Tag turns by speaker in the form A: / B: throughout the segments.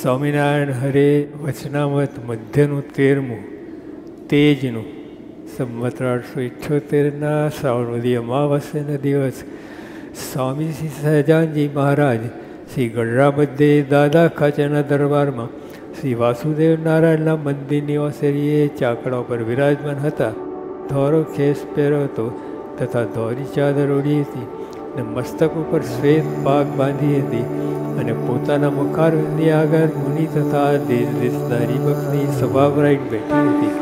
A: સ્વામિનારાયણ હરે વચનામૃત મધ્યનું 13મું તેજનું સંવત 1878ના શ્રાવણ વદી અમાવસ્યાના દિવસ સ્વામી શ્રી સહજાનજી મહારાજ શ્રી ગઢડા મધ્યે દાદા ખાચાના દરબારમાં શ્રી વાસુદેવ નારાયણના મંદિરની ઓસરીએ ચાકડા પર વિરાજમાન હતા. ધોરો ખેસ પહેર્યો હતો તથા ધોરી ચાદર ઓઢી હતી અને મસ્તક ઉપર શ્વેત પાગ બાંધી હતી અને પોતાના મુખારવિંદની આગળ મુનિ તથા દેશ દેશના હરિભક્તની સભા ભરાઈને બેઠી હતી.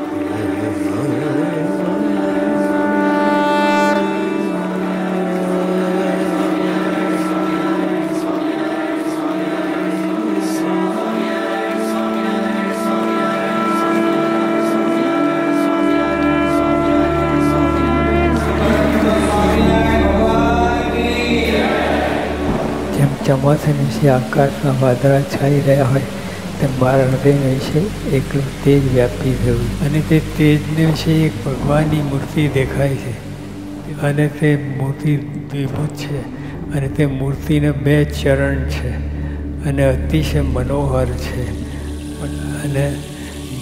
A: ચોમાસાના વિશે આકાશમાં વાદળા છાઈ રહ્યા હોય તેમ મારા હૃદયના વિશે એકલું તેજ વ્યાપી થયું અને તે તેજને વિશે એક ભગવાનની મૂર્તિ દેખાય છે અને તે મૂર્તિ દ્વિભુજ છે અને તે મૂર્તિના 2 ચરણ છે અને અતિશય મનોહર છે અને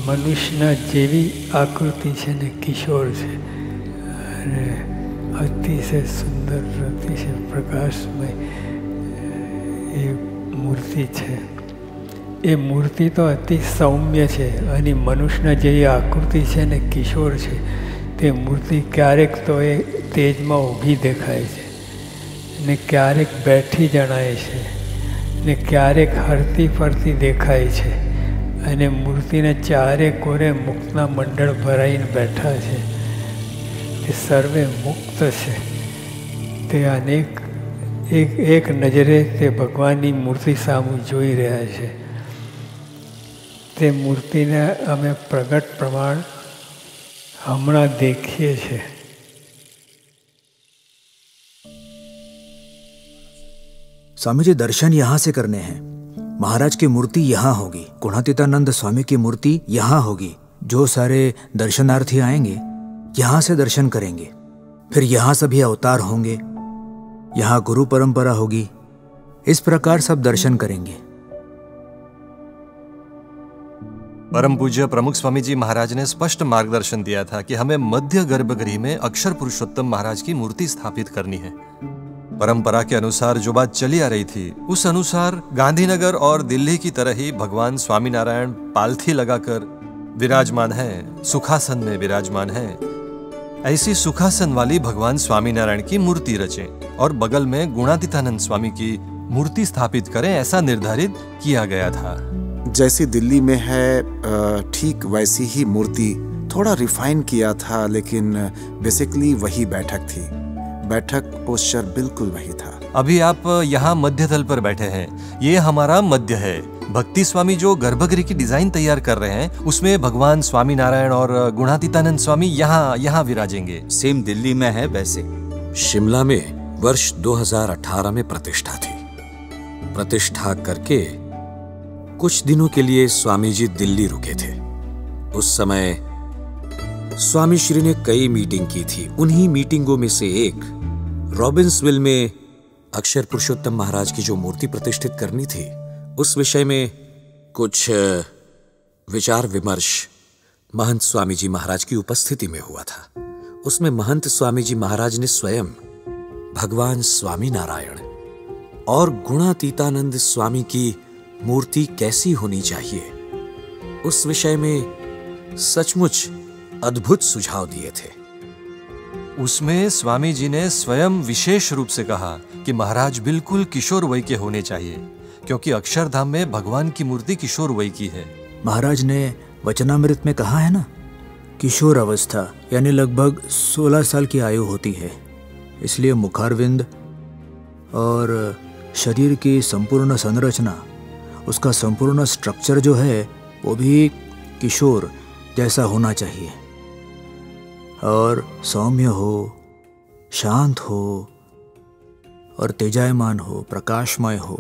A: મનુષ્યના જેવી આકૃતિ છે ને કિશોર છે અને અતિશય સુંદર અતિશય પ્રકાશમય એ મૂર્તિ છે. એ મૂર્તિ તો અતિ સૌમ્ય છે અને મનુષ્યના જેવી આકૃતિ છે ને કિશોર છે. તે મૂર્તિ ક્યારેક તો એ તેજમાં ઊભી દેખાય છે ને ક્યારેક બેઠી જણાય છે ને ક્યારેક હરતી ફરતી દેખાય છે અને મૂર્તિને ચારે કોરે મુક્તના મંડળ ભરાઈને બેઠા છે. તે સર્વે મુક્ત છે. તે અનેક એક નજરે તે ભગવાનની મૂર્તિ સામે જોઈ રહ્યા છે. તે મૂર્તિને અમે પ્રગટ પ્રમાણ હમણાં દેખીએ છીએ.
B: स्वामी जी दर्शन यहाँ से करने हैं. महाराज की मूर्ति यहाँ होगी. गुणातीतानंद स्वामी की मूर्ति यहाँ होगी. जो सारे दर्शनार्थी आएंगे यहाँ से दर्शन करेंगे. फिर यहाँ सभी अवतार होंगे. यहाँ गुरु परंपरा होगी. इस प्रकार सब दर्शन करेंगे.
C: परम पूज्य प्रमुख स्वामी जी महाराज ने स्पष्ट मार्गदर्शन दिया था कि हमें मध्य गर्भगृह में अक्षर पुरुषोत्तम महाराज की मूर्ति स्थापित करनी है. परंपरा के अनुसार जो बात चली आ रही थी उस अनुसार गांधीनगर और दिल्ली की तरह ही भगवान स्वामीनारायण पालथी लगाकर विराजमान है, सुखासन में विराजमान है. ऐसी सुखासन वाली भगवान स्वामीनारायण की मूर्ति रचें और बगल में गुणातीतानंद स्वामी की मूर्ति स्थापित करें, ऐसा निर्धारित किया गया था.
D: जैसी दिल्ली में है ठीक वैसी ही मूर्ति, थोड़ा रिफाइन किया था, लेकिन बेसिकली वही बैठक थी. बैठक पोस्चर बिल्कुल वही था.
C: अभी आप यहाँ मध्य तल पर बैठे हैं. ये हमारा मध्य है. भक्ति स्वामी जो गर्भगृह की डिजाइन तैयार कर रहे हैं उसमें भगवान स्वामीनारायण और गुणातीतानंद स्वामी यहाँ विराजेंगे.
E: सेम दिल्ली में है वैसे. शिमला में वर्ष 2018 में प्रतिष्ठा थी. प्रतिष्ठा करके कुछ दिनों के लिए स्वामी जी दिल्ली रुके थे. उस समय स्वामी श्री ने कई मीटिंग की थी. उन्हीं मीटिंगों में से एक रॉबिन्सविल में अक्षर पुरुषोत्तम महाराज की जो मूर्ति प्रतिष्ठित करनी थी उस विषय में कुछ विचार विमर्श महंत स्वामी जी महाराज की उपस्थिति में हुआ था. उसमें महंत स्वामी जी महाराज ने स्वयं भगवान स्वामी नारायण और गुणातीतानंद स्वामी की मूर्ति कैसी होनी चाहिए उस विषय में सचमुच अद्भुत सुझाव दिए थे.
C: उसमें स्वामी जी ने स्वयं विशेष रूप से कहा कि महाराज बिल्कुल किशोर वय के होने चाहिए, क्योंकि अक्षरधाम में भगवान की मूर्ति किशोर वय की है.
B: महाराज ने वचनामृत में कहा है ना, किशोर अवस्था यानी लगभग 16 साल की आयु होती है. इसलिए मुखारविंद और शरीर की संपूर्ण संरचना, उसका संपूर्ण स्ट्रक्चर जो है वो भी किशोर जैसा होना चाहिए और सौम्य हो, शांत हो और तेजायमान हो, प्रकाशमय हो.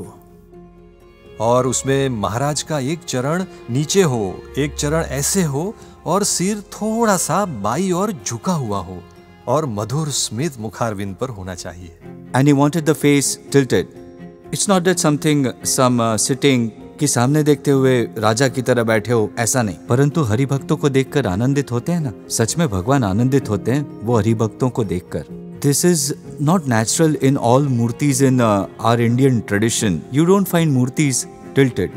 C: और उसमें महाराज का एक चरण नीचे हो, एक चरण ऐसे हो और सिर थोड़ा सा बाई और झुका हुआ हो और मधुर स्मित मुखारविंद पर होना चाहिए.
E: And he wanted the face tilted. It's not that some sitting
F: कि सामने देखते हुए राजा की तरह बैठे हो, ऐसा नहीं, परंतु हरि भक्तों को देखकर आनंदित होते हैं ना। सच में भगवान आनंदित होते हैं वो हरि भक्तों को देखकर। This is not natural in all murtis in our Indian tradition. You don't find murtis tilted.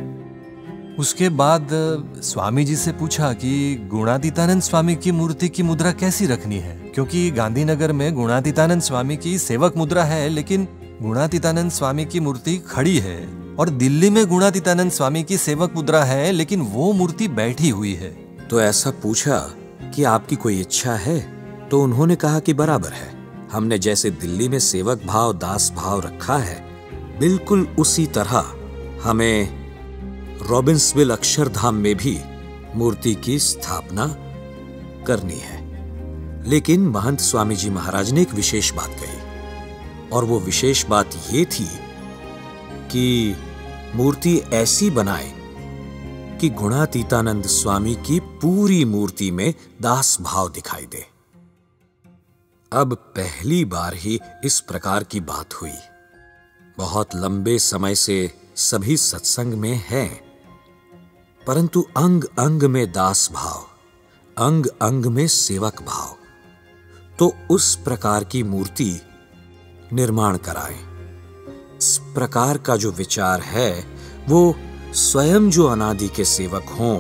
C: उसके बाद स्वामी जी से पूछा कि गुणातीतानंद स्वामी की मूर्ति की मुद्रा कैसी रखनी है, क्योंकि गांधीनगर में गुणातीतानंद स्वामी की सेवक मुद्रा है, लेकिन गुणातीतानंद स्वामी की मूर्ति खड़ी है, और दिल्ली में गुणातीतानंद स्वामी की सेवक मुद्रा है, लेकिन वो मूर्ति बैठी हुई है।
E: तो ऐसा पूछा कि आपकी कोई इच्छा है? तो उन्होंने कहा कि बराबर है। हमने जैसे दिल्ली में सेवक भाव दास भाव रखा है, बिल्कुल उसी तरह हमें रॉबिन्सविल अक्षरधाम में भी मूर्ति की स्थापना करनी है। लेकिन महंत स्वामी जी महाराज ने एक विशेष बात कही, और वो विशेष बात ये थी कि मूर्ति ऐसी बनाए कि गुणातीतानंद स्वामी की पूरी मूर्ति में दास भाव दिखाई दे। अब पहली बार ही इस प्रकार की बात हुई। बहुत लंबे समय से सभी सत्संग में हैं, परंतु अंग अंग में दास भाव, अंग अंग में सेवक भाव। तो उस प्रकार की मूर्ति निर्माण कराएं। इस प्रकार का जो विचार है वो स्वयं जो अनादि के सेवक हों,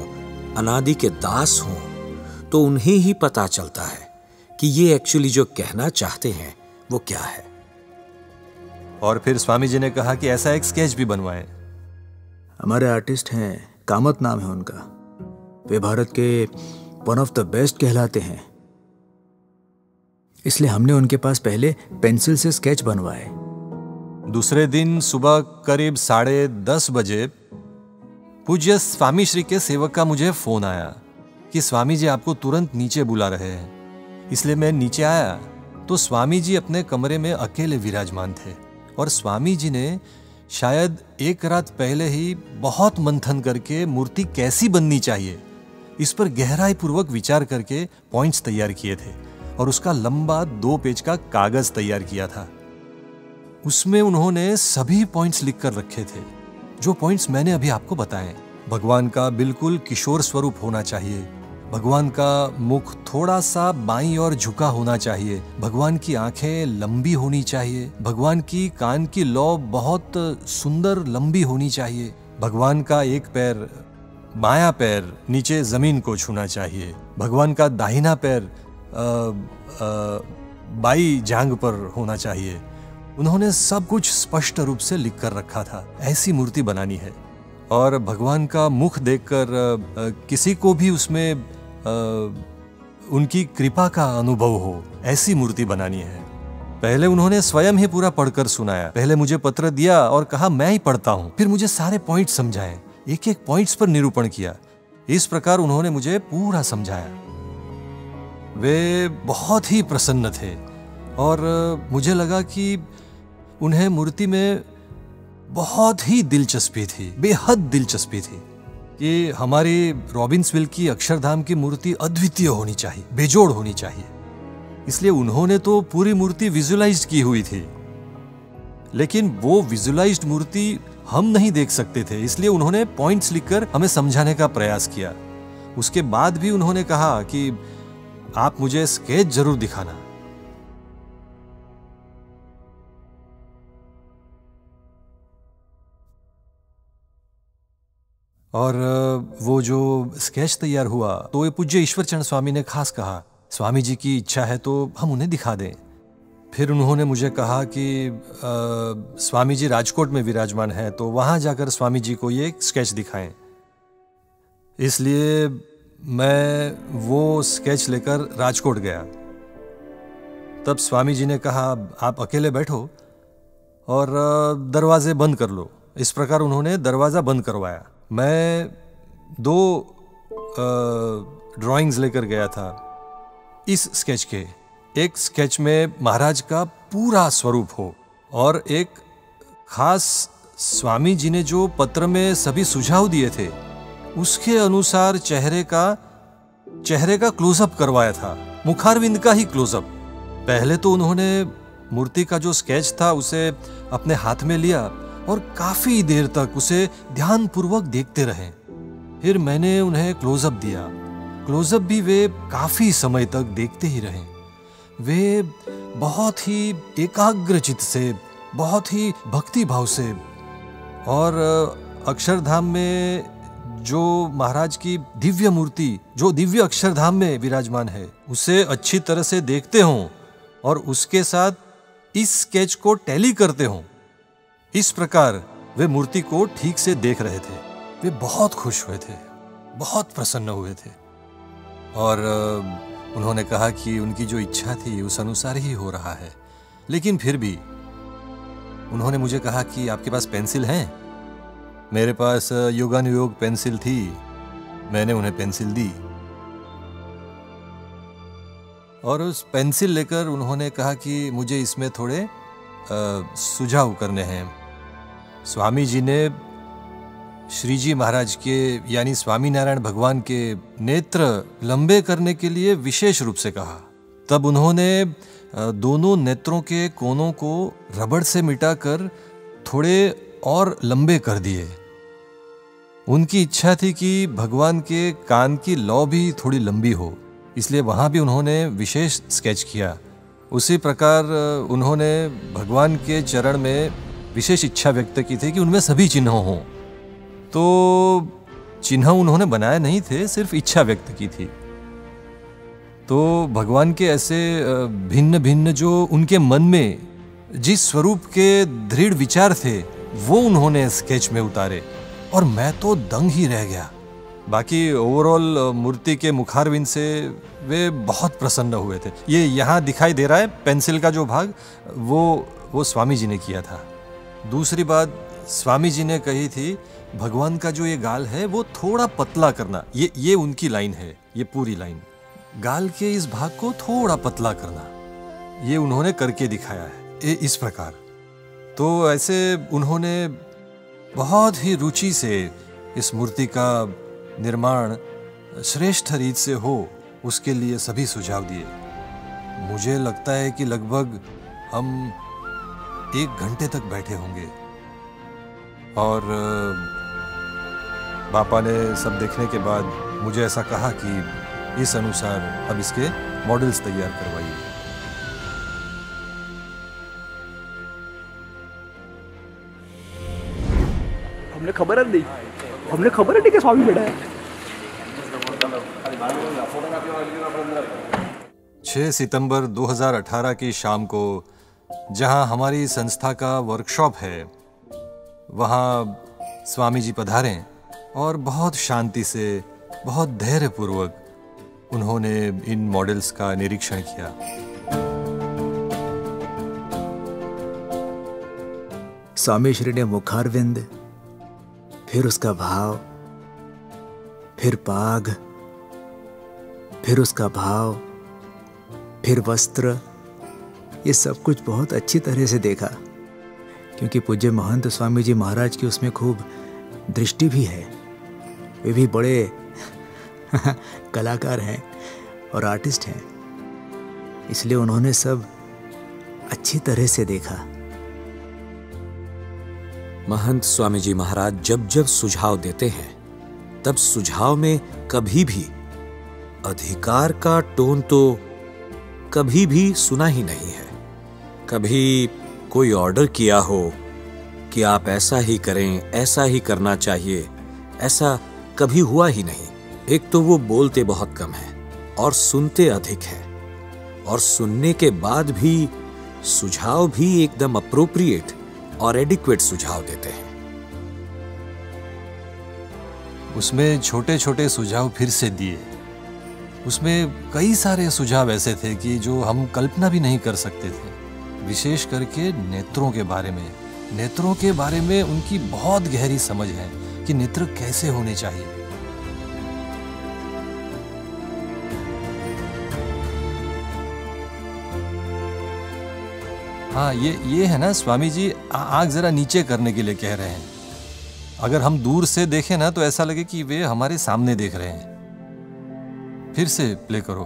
E: अनादि के दास हों, तो उन्हें ही पता चलता है कि ये एक्चुअली जो कहना चाहते हैं वो क्या है।
C: और फिर स्वामी जी ने कहा कि ऐसा एक स्केच भी बनवाएं।
B: हमारे आर्टिस्ट हैं, कामत नाम है उनका। वे भारत के वन ऑफ द बेस्ट कहलाते हैं, इसलिए हमने उनके पास पहले पेंसिल से स्केच बनवाए।
C: दूसरे दिन सुबह करीब 10:30 बजे पूज्य स्वामी श्री के सेवक का मुझे फोन आया कि स्वामी जी आपको तुरंत नीचे बुला रहे हैं। इसलिए मैं नीचे आया तो स्वामी जी अपने कमरे में अकेले विराजमान थे, और स्वामी जी ने शायद एक रात पहले ही बहुत मंथन करके मूर्ति कैसी बननी चाहिए इस पर गहराई पूर्वक विचार करके पॉइंट्स तैयार किए थे, और उसका लंबा 2 पेज का कागज तैयार किया था। उसमें उन्होंने सभी पॉइंट्स लिख कर रखे थे, जो पॉइंट्स मैंने अभी आपको बताए। भगवान का बिल्कुल किशोर स्वरूप होना चाहिए, भगवान का मुख थोड़ा सा बाईं ओर झुका होना चाहिए, भगवान की आंखें लंबी होनी चाहिए, भगवान की कान की लौ बहुत सुंदर लंबी होनी चाहिए, भगवान का एक पैर बायां पैर नीचे जमीन को छूना चाहिए, भगवान का दाहिना पैर बाई जांघ पर होना चाहिए। उन्होंने सब कुछ स्पष्ट रूप से लिख कर रखा था। ऐसी मूर्ति बनानी है, और भगवान का मुख देखकर किसी को भी उसमें उनकी कृपा का अनुभव हो, ऐसी मूर्ति बनानी है। पहले उन्होंने स्वयं ही पूरा पढ़कर सुनाया। पहले मुझे पत्र दिया और कहा मैं ही पढ़ता हूं, फिर मुझे सारे पॉइंट समझाए, एक एक पॉइंट्स पर निरूपण किया। इस प्रकार उन्होंने मुझे पूरा समझाया। वे बहुत ही प्रसन्न थे, और मुझे लगा कि उन्हें मूर्ति में बहुत ही दिलचस्पी थी, बेहद दिलचस्पी थी, कि हमारी रॉबिन्सविल की अक्षरधाम की मूर्ति अद्वितीय होनी चाहिए, बेजोड़ होनी चाहिए। इसलिए उन्होंने तो पूरी मूर्ति विजुअलाइज्ड की हुई थी, लेकिन वो विजुअलाइज्ड मूर्ति हम नहीं देख सकते थे, इसलिए उन्होंने पॉइंट्स लिखकर हमें समझाने का प्रयास किया। उसके बाद भी उन्होंने कहा कि आप मुझे स्केच जरूर दिखाना। और वो जो स्केच तैयार हुआ तो ये पूज्य ईश्वरचरण स्वामी ने खास कहा, स्वामी जी की इच्छा है तो हम उन्हें दिखा दें। फिर उन्होंने मुझे कहा कि स्वामी जी राजकोट में विराजमान हैं, तो वहाँ जाकर स्वामी जी को ये स्केच दिखाएं। इसलिए मैं वो स्केच लेकर राजकोट गया। तब स्वामी जी ने कहा आप अकेले बैठो और दरवाजे बंद कर लो। इस प्रकार उन्होंने दरवाज़ा बंद करवाया। मैं 2 ड्राइंग्स लेकर गया था इस स्केच के। एक स्केच में महाराज का पूरा स्वरूप हो, और एक खास स्वामी जी ने जो पत्र में सभी सुझाव दिए थे उसके अनुसार चेहरे का क्लोजअप करवाया था, मुखारविंद का ही क्लोजअप। पहले तो उन्होंने मूर्ति का जो स्केच था उसे अपने हाथ में लिया और काफी देर तक उसे ध्यानपूर्वक देखते रहे। फिर मैंने उन्हें क्लोजअप दिया। क्लोजअप भी वे काफी समय तक देखते ही रहे। वे बहुत ही एकाग्रचित से, बहुत ही भक्ति भाव से, और अक्षरधाम में जो महाराज की दिव्य मूर्ति, जो दिव्य अक्षरधाम में विराजमान है, उसे अच्छी तरह से देखते हों और उसके साथ इस स्केच को टैली करते हों। इस प्रकार वे मूर्ति को ठीक से देख रहे थे। वे बहुत खुश हुए थे, बहुत प्रसन्न हुए थे, और उन्होंने कहा कि उनकी जो इच्छा थी उस अनुसार ही हो रहा है। लेकिन फिर भी उन्होंने मुझे कहा कि आपके पास पेंसिल है? मेरे पास योगानुयोग पेंसिल थी। मैंने उन्हें पेंसिल दी और उस पेंसिल लेकर उन्होंने कहा कि मुझे इसमें थोड़े सुझाव करने हैं। स्वामी जी ने श्री जी महाराज के यानी स्वामीनारायण भगवान के नेत्र लंबे करने के लिए विशेष रूप से कहा। तब उन्होंने दोनों नेत्रों के कोनों को रबड़ से मिटाकर थोड़े और लंबे कर दिए। उनकी इच्छा थी कि भगवान के कान की लौ भी थोड़ी लंबी हो, इसलिए वहाँ भी उन्होंने विशेष स्केच किया। उसी प्रकार उन्होंने भगवान के चरण में विशेष इच्छा व्यक्त की थी कि उनमें सभी चिन्ह हों। तो चिन्ह उन्होंने बनाए नहीं थे, सिर्फ इच्छा व्यक्त की थी। तो भगवान के ऐसे भिन्न भिन्न जो उनके मन में जिस स्वरूप के दृढ़ विचार थे वो उन्होंने स्केच में उतारे, और मैं तो दंग ही रह गया। बाकी ओवरऑल मूर्ति के मुखारविंद से वे बहुत प्रसन्न हुए थे। ये यहाँ दिखाई दे रहा है पेंसिल का जो भाग, वो स्वामी जी ने किया था। दूसरी बात स्वामी जी ने कही थी, भगवान का जो ये गाल है वो थोड़ा पतला करना। ये उनकी लाइन है, ये पूरी लाइन। गाल के इस भाग को थोड़ा पतला करना, ये उन्होंने करके दिखाया है इस प्रकार। तो ऐसे उन्होंने बहुत ही रुचि से इस मूर्ति का निर्माण श्रेष्ठ रीत से हो, उसके लिए सभी सुझाव दिए। मुझे लगता है कि लगभग हम 1 घंटे तक बैठे होंगे, और बापा ने सब देखने के बाद मुझे ऐसा कहा कि इस अनुसार अब इसके मॉडल्स तैयार करवाइए।
G: हमने खबर नहीं कि स्वामी बैठा है।
C: 6 सितंबर 2018 की शाम को जहां हमारी संस्था का वर्कशॉप है, वहाँ स्वामी जी पधारे और बहुत शांति से, बहुत धैर्यपूर्वक उन्होंने इन मॉडल्स का निरीक्षण किया।
B: स्वामी श्री ने मुखारविंद, फिर उसका भाव, फिर पाग, फिर उसका भाव, फिर वस्त्र, ये सब कुछ बहुत अच्छी तरह से देखा, क्योंकि पूज्य महंत स्वामी जी महाराज की उसमें खूब दृष्टि भी है। वे भी बड़े कलाकार हैं और आर्टिस्ट हैं, इसलिए उन्होंने सब अच्छी तरह से देखा।
E: महंत स्वामी जी महाराज जब जब सुझाव देते हैं, तब सुझाव में कभी भी अधिकार का टोन तो कभी भी सुना ही नहीं है। कभी कोई ऑर्डर किया हो कि आप ऐसा ही करें, ऐसा ही करना चाहिए, ऐसा कभी हुआ ही नहीं। एक तो वो बोलते बहुत कम हैं और सुनते अधिक हैं, और सुनने के बाद भी सुझाव भी एकदम अप्रोप्रिएट और एडिक्वेट सुझाव देते हैं।
C: उसमें छोटे छोटे सुझाव फिर से दिए। उसमें कई सारे सुझाव ऐसे थे कि जो हम कल्पना भी नहीं कर सकते थे, विशेष करके नेत्रों के बारे में। नेत्रों के बारे में उनकी बहुत गहरी समझ है कि नेत्र कैसे होने चाहिए। हाँ, ये है ना, स्वामी जी आँख जरा नीचे करने के लिए कह रहे हैं। अगर हम दूर से देखें ना तो ऐसा लगे कि वे हमारे सामने देख रहे हैं। फिर से प्ले करो।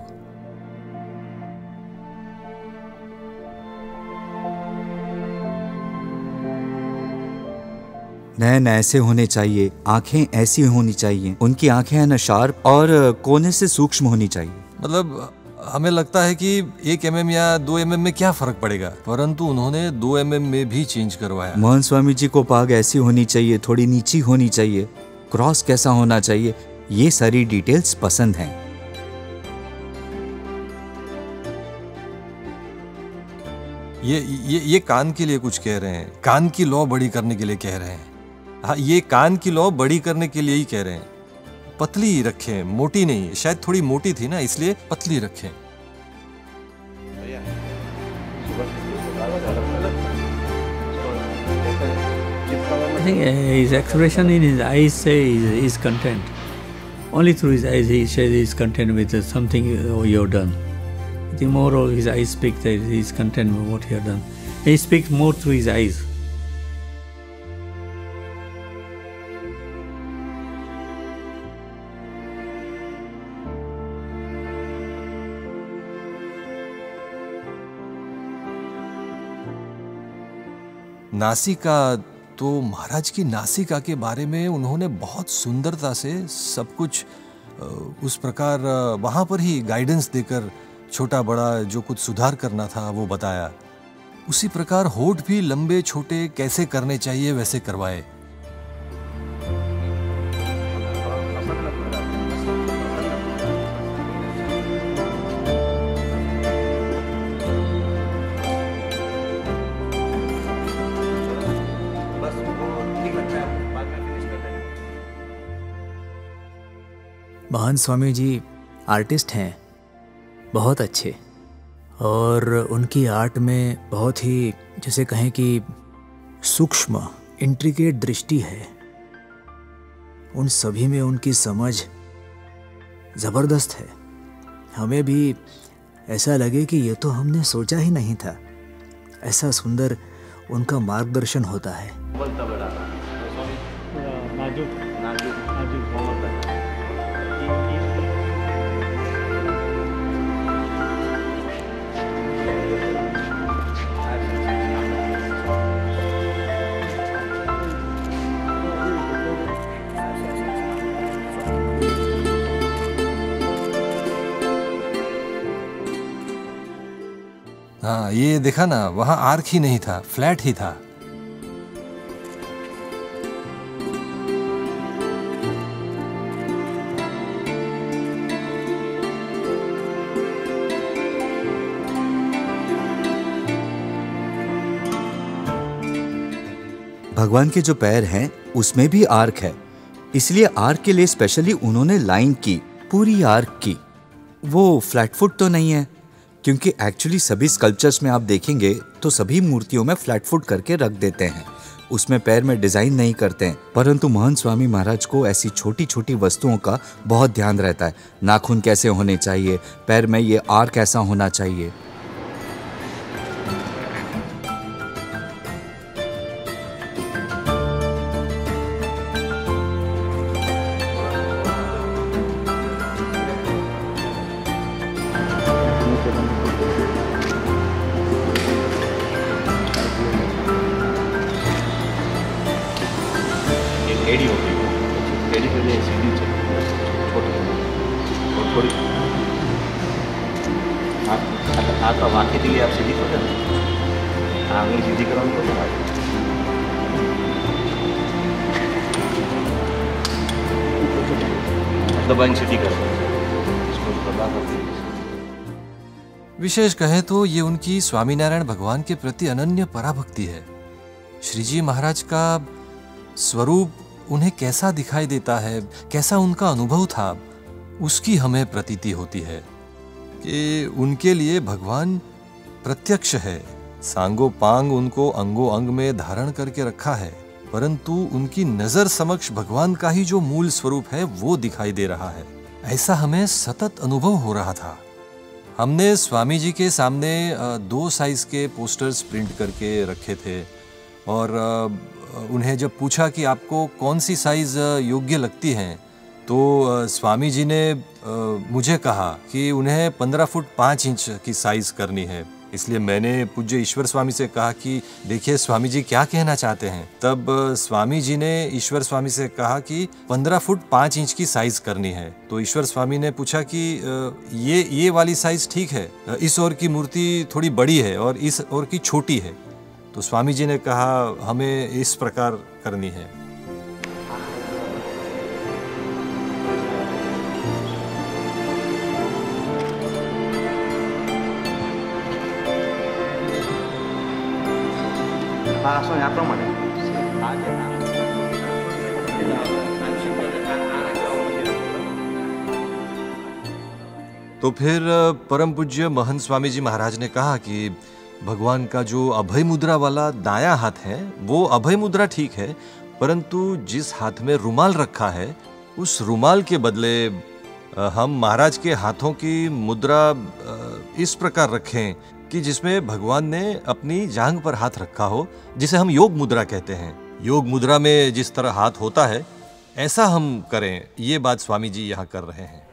F: नैन ऐसे होने चाहिए, आंखें ऐसी होनी चाहिए, उनकी आंखें है ना शार्प और कोने से सूक्ष्म होनी चाहिए।
C: मतलब हमें लगता है कि 1 mm या 2 mm में क्या फर्क पड़ेगा, परंतु उन्होंने 2 mm में भी चेंज करवाया।
F: मोहन स्वामी जी को पाग ऐसी होनी चाहिए, थोड़ी नीची होनी चाहिए, क्रॉस कैसा होना चाहिए, ये सारी डिटेल्स पसंद हैं।
C: ये कान के लिए कुछ कह रहे हैं, कान की लौ बड़ी करने के लिए कह रहे हैं। हाँ, ये कान की लौ बड़ी करने के लिए ही कह रहे हैं। पतली रखें, मोटी नहीं, शायद थोड़ी मोटी थी ना इसलिए पतली रखें।
H: I think his expression in his eyes say he is content. Only through his eyes he says he is content with something you have done. I think more of his eyes speak that he is content with what he has done. He speaks more through his eyes.
C: नासिका, तो महाराज की नासिका के बारे में उन्होंने बहुत सुंदरता से सब कुछ उस प्रकार वहाँ पर ही गाइडेंस देकर छोटा बड़ा जो कुछ सुधार करना था वो बताया। उसी प्रकार होठ भी लंबे छोटे कैसे करने चाहिए वैसे करवाए।
B: महान स्वामी जी आर्टिस्ट हैं, बहुत अच्छे, और उनकी आर्ट में बहुत ही जैसे कहें कि सूक्ष्म इंट्रिकेट दृष्टि है। उन सभी में उनकी समझ ज़बरदस्त है। हमें भी ऐसा लगे कि ये तो हमने सोचा ही नहीं था। ऐसा सुंदर उनका मार्गदर्शन होता है।
C: हाँ, ये देखा ना, वहां आर्क ही नहीं था, फ्लैट ही था।
F: भगवान के जो पैर हैं उसमें भी आर्क है, इसलिए आर्क के लिए स्पेशली उन्होंने लाइन की, पूरी आर्क की। वो फ्लैट फुट तो नहीं है, क्योंकि एक्चुअली सभी स्कल्पचर्स में आप देखेंगे तो सभी मूर्तियों में फ्लैट फुट करके रख देते हैं, उसमें पैर में डिजाइन नहीं करते हैं। परंतु महंत स्वामी महाराज को ऐसी छोटी छोटी वस्तुओं का बहुत ध्यान रहता है। नाखून कैसे होने चाहिए, पैर में ये आर्क कैसा होना चाहिए।
G: एडी हो गई, एडी के लिए सीधी छोटी और थोड़ी आपका वाक्य के लिए आप सीधी कर दें, आंगली सीधी करो उनको। दबाइन सीधी करो इसको दबा कर।
C: विशेष कहें तो ये उनकी स्वामीनारायण भगवान के प्रति अनन्य पराभक्ति है। श्रीजी महाराज का स्वरूप उन्हें कैसा दिखाई देता है, कैसा उनका अनुभव था, उसकी हमें प्रतीति होती है कि उनके लिए भगवान प्रत्यक्ष है। सांगो पांग उनको अंगो अंग में धारण करके रखा है, परंतु उनकी नजर समक्ष भगवान का ही जो मूल स्वरूप है वो दिखाई दे रहा है। ऐसा हमें सतत अनुभव हो रहा था। हमने स्वामी जी के सामने 2 साइज के पोस्टर्स प्रिंट करके रखे थे और उन्हें जब पूछा कि आपको कौन सी साइज योग्य लगती हैं, तो स्वामी जी ने मुझे कहा कि उन्हें 15 फुट 5 इंच की साइज करनी है। इसलिए मैंने पूज्य ईश्वर स्वामी से कहा कि देखिए स्वामी जी क्या कहना चाहते हैं। तब स्वामी जी ने ईश्वर स्वामी से कहा कि 15 फुट 5 इंच की साइज करनी है। तो ईश्वर स्वामी ने पूछा कि ये वाली साइज ठीक है, इस ओर की मूर्ति थोड़ी बड़ी है और इस ओर की छोटी है। तो स्वामी जी ने कहा हमें इस प्रकार करनी है।
G: langsung ya promo deh.
C: तो फिर परम पूज्य महंत स्वामी जी महाराज ने कहा कि भगवान का जो अभय मुद्रा वाला दायां हाथ है वो अभय मुद्रा ठीक है, परंतु जिस हाथ में रुमाल रखा है उस रुमाल के बदले हम महाराज के हाथों की मुद्रा इस प्रकार रखें कि जिसमें भगवान ने अपनी जांघ पर हाथ रखा हो, जिसे हम योग मुद्रा कहते हैं। योग मुद्रा में जिस तरह हाथ होता है ऐसा हम करें, ये बात स्वामी जी यहाँ कर रहे हैं।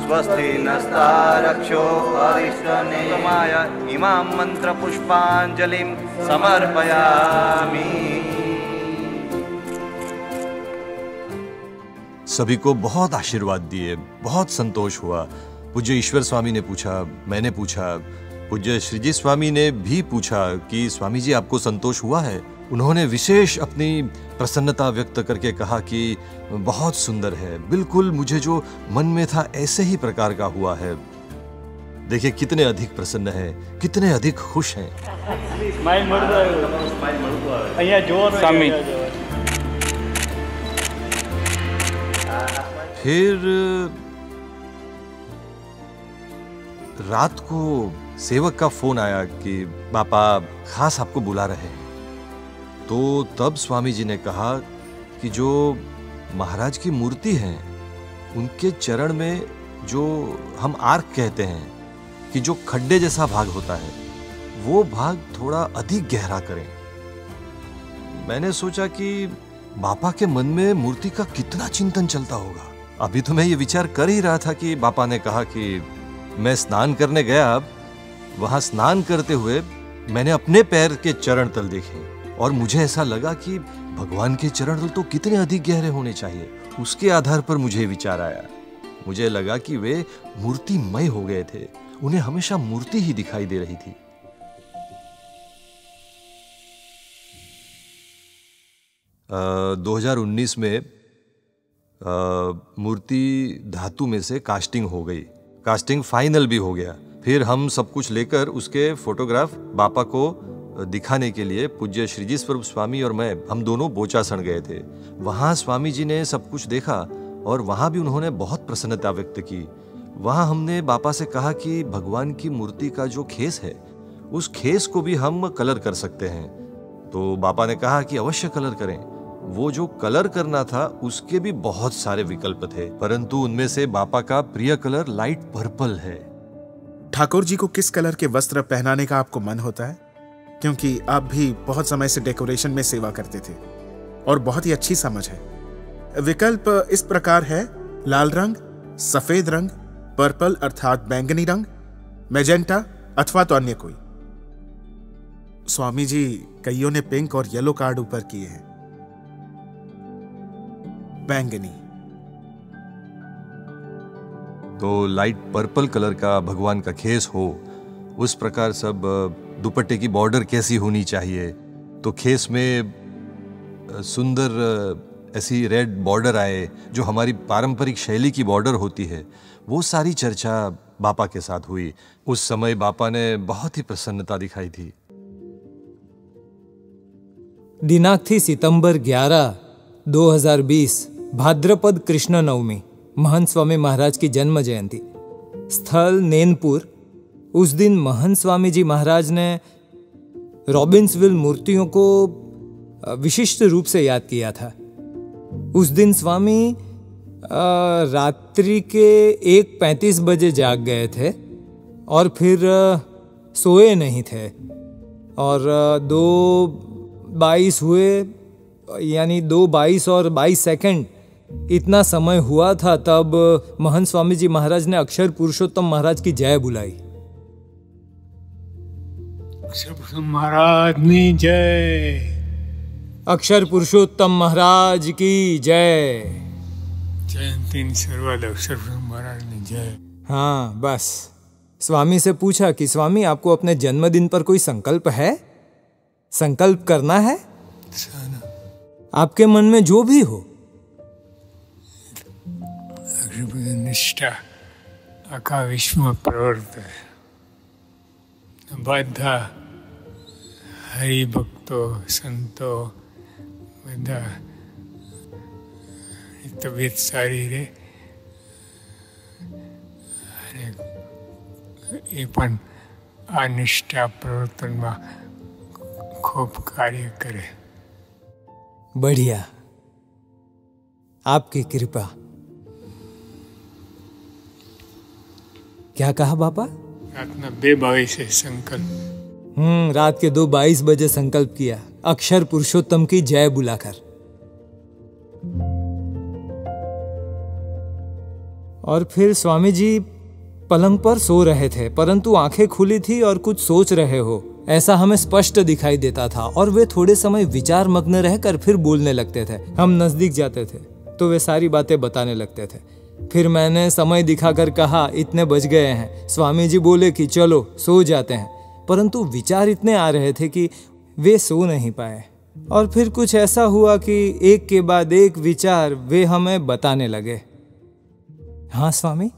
I: स्वस्ति नस्तारक्षो अरिष्टनेमाय इमां मंत्र पुष्पांजलिं समर्पयामि।
C: सभी को बहुत आशीर्वाद दिए, बहुत संतोष हुआ। पूज्य ईश्वर स्वामी ने पूछा, मैंने पूछा, पूज्य श्रीजी स्वामी ने भी पूछा कि स्वामी जी आपको संतोष हुआ है। उन्होंने विशेष अपनी प्रसन्नता व्यक्त करके कहा कि बहुत सुंदर है, बिल्कुल मुझे जो मन में था ऐसे ही प्रकार का हुआ है। देखिए कितने अधिक प्रसन्न है, कितने अधिक खुश हैं। फिर रात को सेवक का फोन आया कि पापा खास आपको बुला रहे हैं। तो तब स्वामी जी ने कहा कि जो महाराज की मूर्ति है उनके चरण में जो हम आर्क कहते हैं कि जो खड्डे जैसा भाग होता है वो भाग थोड़ा अधिक गहरा करें। मैंने सोचा कि बापा के मन में मूर्ति का कितना चिंतन चलता होगा। अभी तो मैं ये विचार कर ही रहा था कि बापा ने कहा कि मैं स्नान करने गया, वहां स्नान करते हुए मैंने अपने पैर के चरण तल देखे और मुझे ऐसा लगा कि भगवान के चरण तल तो कितने अधिक गहरे होने चाहिए। उसके आधार पर मुझे विचार आया, मुझे लगा कि वे मूर्तिमय हो गए थे, उन्हें हमेशा मूर्ति ही दिखाई दे रही थी। 2019 में मूर्ति धातु में से कास्टिंग हो गई, कास्टिंग फाइनल भी हो गया। फिर हम सब कुछ लेकर उसके फोटोग्राफ बापा को दिखाने के लिए पूज्य श्रीजी स्वरूप स्वामी और मैं, हम दोनों बोचासण गए थे। वहाँ स्वामी जी ने सब कुछ देखा और वहाँ भी उन्होंने बहुत प्रसन्नता व्यक्त की। वहाँ हमने बापा से कहा कि भगवान की मूर्ति का जो खेस है उस खेस को भी हम कलर कर सकते हैं। तो बापा ने कहा कि अवश्य कलर करें। वो जो कलर करना था उसके भी बहुत सारे विकल्प थे, परंतु उनमें से बापा का प्रिय कलर लाइट पर्पल है।
D: ठाकुर जी को किस कलर के वस्त्र पहनाने का आपको मन होता है? क्योंकि आप भी बहुत समय से डेकोरेशन में सेवा करते थे और बहुत ही अच्छी समझ है। विकल्प इस प्रकार है: लाल रंग, सफेद रंग, पर्पल अर्थात बैंगनी रंग, मैजेंटा अथवा तो अन्य कोई। स्वामी जी कईयों ने पिंक और येलो कार्ड ऊपर किए हैं। बैंगनी
C: तो लाइट पर्पल कलर का भगवान का खेस हो, उस प्रकार सब दुपट्टे की बॉर्डर कैसी होनी चाहिए, तो खेस में सुंदर ऐसी रेड बॉर्डर आए जो हमारी पारंपरिक शैली की बॉर्डर होती है, वो सारी चर्चा बापा के साथ हुई। उस समय बापा ने बहुत ही प्रसन्नता दिखाई थी।
J: दिनांक थी सितंबर 11, 2020, भाद्रपद कृष्ण नवमी, महंत स्वामी महाराज की जन्म जयंती। स्थल नैनपुर। उस दिन महंत स्वामी जी महाराज ने रॉबिन्सविल मूर्तियों को विशिष्ट रूप से याद किया था। उस दिन स्वामी रात्रि के 1:35 बजे जाग गए थे और फिर सोए नहीं थे और 2:22 हुए, यानी 2:22 और 22 सेकंड इतना समय हुआ था, तब महंत स्वामी जी महाराज ने अक्षर पुरुषोत्तम महाराज की जय बुलाई।
A: अक्षर पुरुषोत्तम महाराज की जय,
J: अक्षर पुरुषोत्तम महाराज की जय,
A: जयंती सर्वद अक्षर पुरुषोत्तम महाराज की जय।
J: हाँ, बस स्वामी से पूछा कि स्वामी आपको अपने जन्मदिन पर कोई संकल्प है? संकल्प करना है आपके मन में जो भी हो।
A: निष्ठा आका विश्व में प्रवर्त બધા હરિભક્તો સંતો બધા તબિયત સારી રહે અને એ પણ આ નિષ્ઠા પ્રવર્તનમાં ખૂબ કાર્ય કરે।
J: बढ़िया, आपकी कृपा। क्या कहा बापा?
A: रातना 2:22 संकल्प।
J: रात के 2:22 बजे संकल्प किया अक्षर पुरुषोत्तम की जय बुलाकर। और फिर स्वामी जी पलंग पर सो रहे थे, परंतु आंखें खुली थी और कुछ सोच रहे हो ऐसा हमें स्पष्ट दिखाई देता था। और वे थोड़े समय विचार मग्न रहकर फिर बोलने लगते थे। हम नजदीक जाते थे तो वे सारी बातें बताने लगते थे। फिर मैंने समय दिखाकर कहा इतने बज गए हैं। स्वामी जी बोले कि चलो सो जाते हैं, परंतु विचार इतने आ रहे थे कि वे सो नहीं पाए। और फिर कुछ ऐसा हुआ कि एक के बाद एक विचार वे हमें बताने लगे। हाँ स्वामी,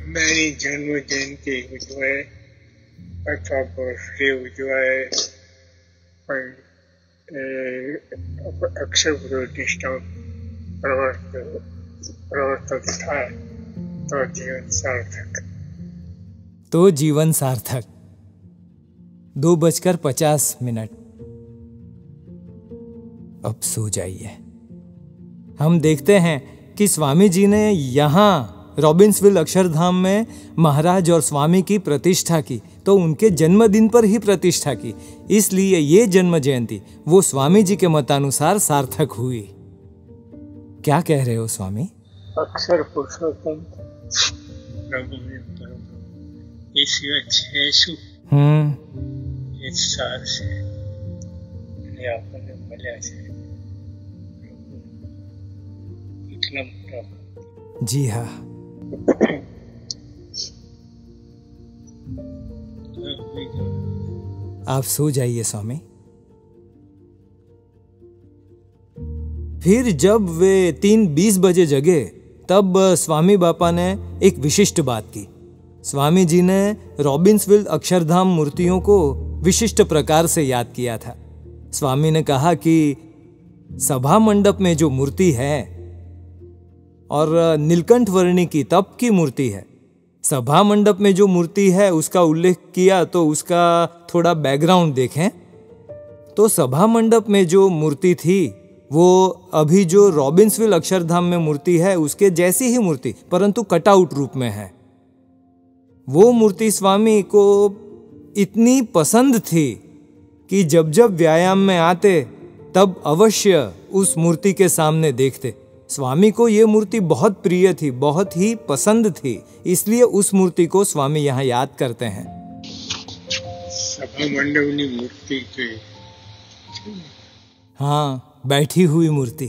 A: मेरी जन्म जयंती उजवाए अथवा बर्थडे उजवाए अक्षर प्रतिष्ठा प्रवर्तित था तो जीवन सार्थक।
J: तो जीवन सार्थक। 2:50। अब सो जाइए। हम देखते हैं कि स्वामी जी ने यहाँ रॉबिन्सविल अक्षरधाम में महाराज और स्वामी की प्रतिष्ठा की, तो उनके जन्मदिन पर ही प्रतिष्ठा की, इसलिए ये जन्म जयंती वो स्वामी जी के मतानुसार सार्थक हुई। क्या कह रहे हो स्वामी?
A: अक्षर पुरुषोत्तम ईश्वर छेसु इस साल से आपने मिला से इतना।
J: जी हाँ, आप सो जाइए स्वामी। फिर जब वे 3:20 बजे जगे तब स्वामी बापा ने एक विशिष्ट बात की। स्वामी जी ने रॉबिन्सविल अक्षरधाम मूर्तियों को विशिष्ट प्रकार से याद किया था। स्वामी ने कहा कि सभा मंडप में जो मूर्ति है और नीलकंठ वर्णी की तप की मूर्ति है, सभा मंडप में जो मूर्ति है उसका उल्लेख किया तो उसका थोड़ा बैकग्राउंड देखें तो सभा मंडप में जो मूर्ति थी वो अभी जो रॉबिन्सविल अक्षरधाम में मूर्ति है उसके जैसी ही मूर्ति, परंतु कटआउट रूप में है। वो मूर्ति स्वामी को इतनी पसंद थी कि जब जब व्यायाम में आते तब अवश्य उस मूर्ति के सामने देखते। स्वामी को ये मूर्ति बहुत प्रिय थी, बहुत ही पसंद थी, इसलिए उस मूर्ति को स्वामी यहाँ याद करते हैं।
A: सभा मंडप की मूर्ति के
J: हाँ, बैठी हुई मूर्ति।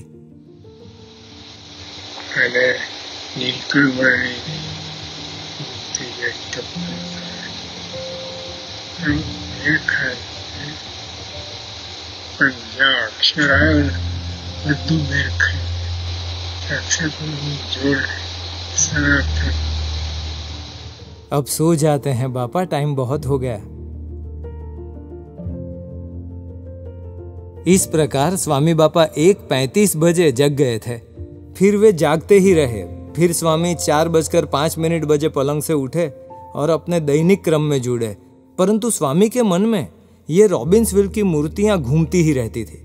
J: अब सो जाते हैं बापा, टाइम बहुत हो गया। इस प्रकार स्वामी बापा 1:35 बजे जग गए थे। फिर वे जागते ही रहे। फिर स्वामी 4:05 बजे पलंग से उठे और अपने दैनिक क्रम में जुड़े। परंतु स्वामी के मन में ये रॉबिन्सविल की मूर्तियां घूमती ही रहती थी।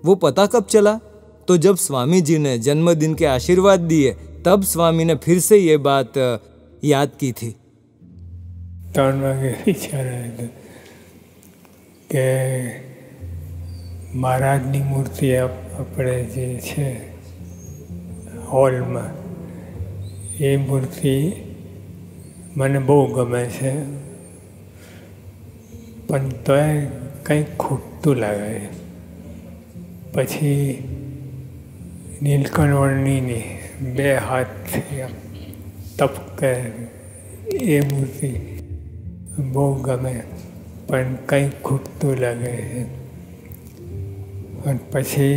J: वो पता कब चला? तो जब स्वामी जी ने जन्मदिन के आशीर्वाद दिए तब स्वामी ने फिर से ये बात याद की थी।
A: 3 વાગે વિચાર આવ્યો કે મહારાજની મૂર્તિ આપણે જે છે હોલમાં, એ મૂર્તિ મને બહુ ગમે છે, પણ તોય કંઈક ખૂટતું લાગે છે. પછી નીલકંઠવર્ણીની 2 હાથથી આમ તપકે એ મૂર્તિ બહુ ગમે, પણ કંઈક ખૂટતું લાગે છે. અને પછી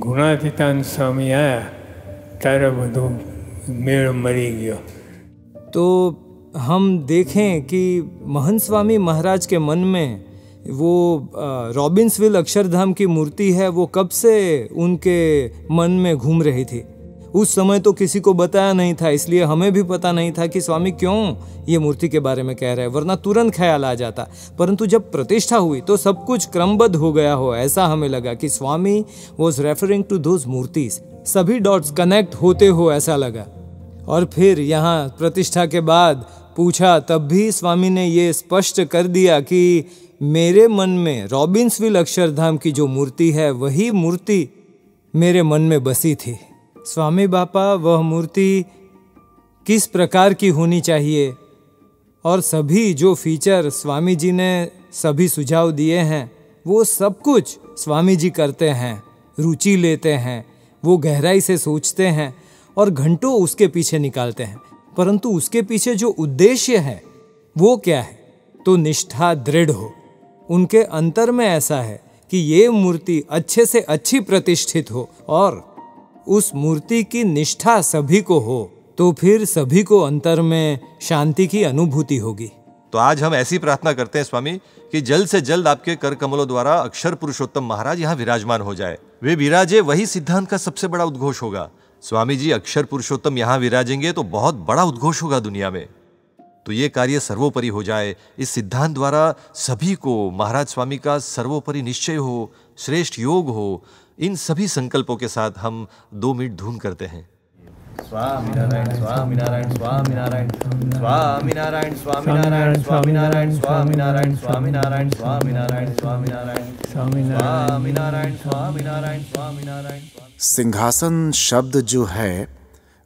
A: ગુણાતીતાનંદ સ્વામી આવ્યા ત્યારે બધું મેળ મરી ગયો.
J: तो हम देखें कि महंत स्वामी महाराज के मन में वो रॉबिन्सविल अक्षरधाम की मूर्ति है, वो कब से उनके मन में घूम रही थी. उस समय तो किसी को बताया नहीं था, इसलिए हमें भी पता नहीं था कि स्वामी क्यों ये मूर्ति के बारे में कह रहे हैं, वरना तुरंत ख्याल आ जाता. परंतु जब प्रतिष्ठा हुई तो सब कुछ क्रमबद्ध हो गया हो, ऐसा हमें लगा कि स्वामी वॉज रेफरिंग टू दोज मूर्तिज. सभी डॉट्स कनेक्ट होते हो ऐसा लगा. और फिर यहाँ प्रतिष्ठा के बाद पूछा तब भी स्वामी ने ये स्पष्ट कर दिया कि मेरे मन में रॉबिन्सविल अक्षरधाम की जो मूर्ति है वही मूर्ति मेरे मन में बसी थी. स्वामी बापा वह मूर्ति किस प्रकार की होनी चाहिए और सभी जो फीचर स्वामी जी ने सभी सुझाव दिए हैं वो सब कुछ स्वामी जी करते हैं, रुचि लेते हैं, वो गहराई से सोचते हैं और घंटों उसके पीछे निकालते हैं. परंतु उसके पीछे जो उद्देश्य है वो क्या है? तो निष्ठा दृढ़ हो. उनके अंतर में ऐसा है कि ये मूर्ति अच्छे से अच्छी प्रतिष्ठित हो और उस मूर्ति की निष्ठा सभी को हो, तो फिर सभी को अंतर में शांति की अनुभूति होगी.
C: तो आज हम ऐसी प्रार्थना करते हैं स्वामी कि जल्द से जल्द आपके कर कमलों द्वारा अक्षर पुरुषोत्तम महाराज यहाँ विराजमान हो जाए. वे विराजे वही सिद्धांत का सबसे बड़ा उद्घोष होगा. स्वामी जी अक्षर पुरुषोत्तम यहाँ विराजेंगे तो बहुत बड़ा उद्घोष होगा दुनिया में. तो ये कार्य सर्वोपरि हो जाए, इस सिद्धांत द्वारा सभी को महाराज स्वामी का सर्वोपरि निश्चय हो, श्रेष्ठ योग हो. इन सभी संकल्पों के साथ हम 2 मिनट धून करते हैं.
I: स्वामीनारायण स्वामीनारायण स्वामीनारायण स्वामीनारायण स्वामीनारायण स्वामीनारायण स्वामीनारायण स्वामीनारायण स्वामीनारायण स्वामीनारायण स्वामीनारायण स्वामीनारायण स्वामीनारायण.
D: सिंहासन शब्द जो है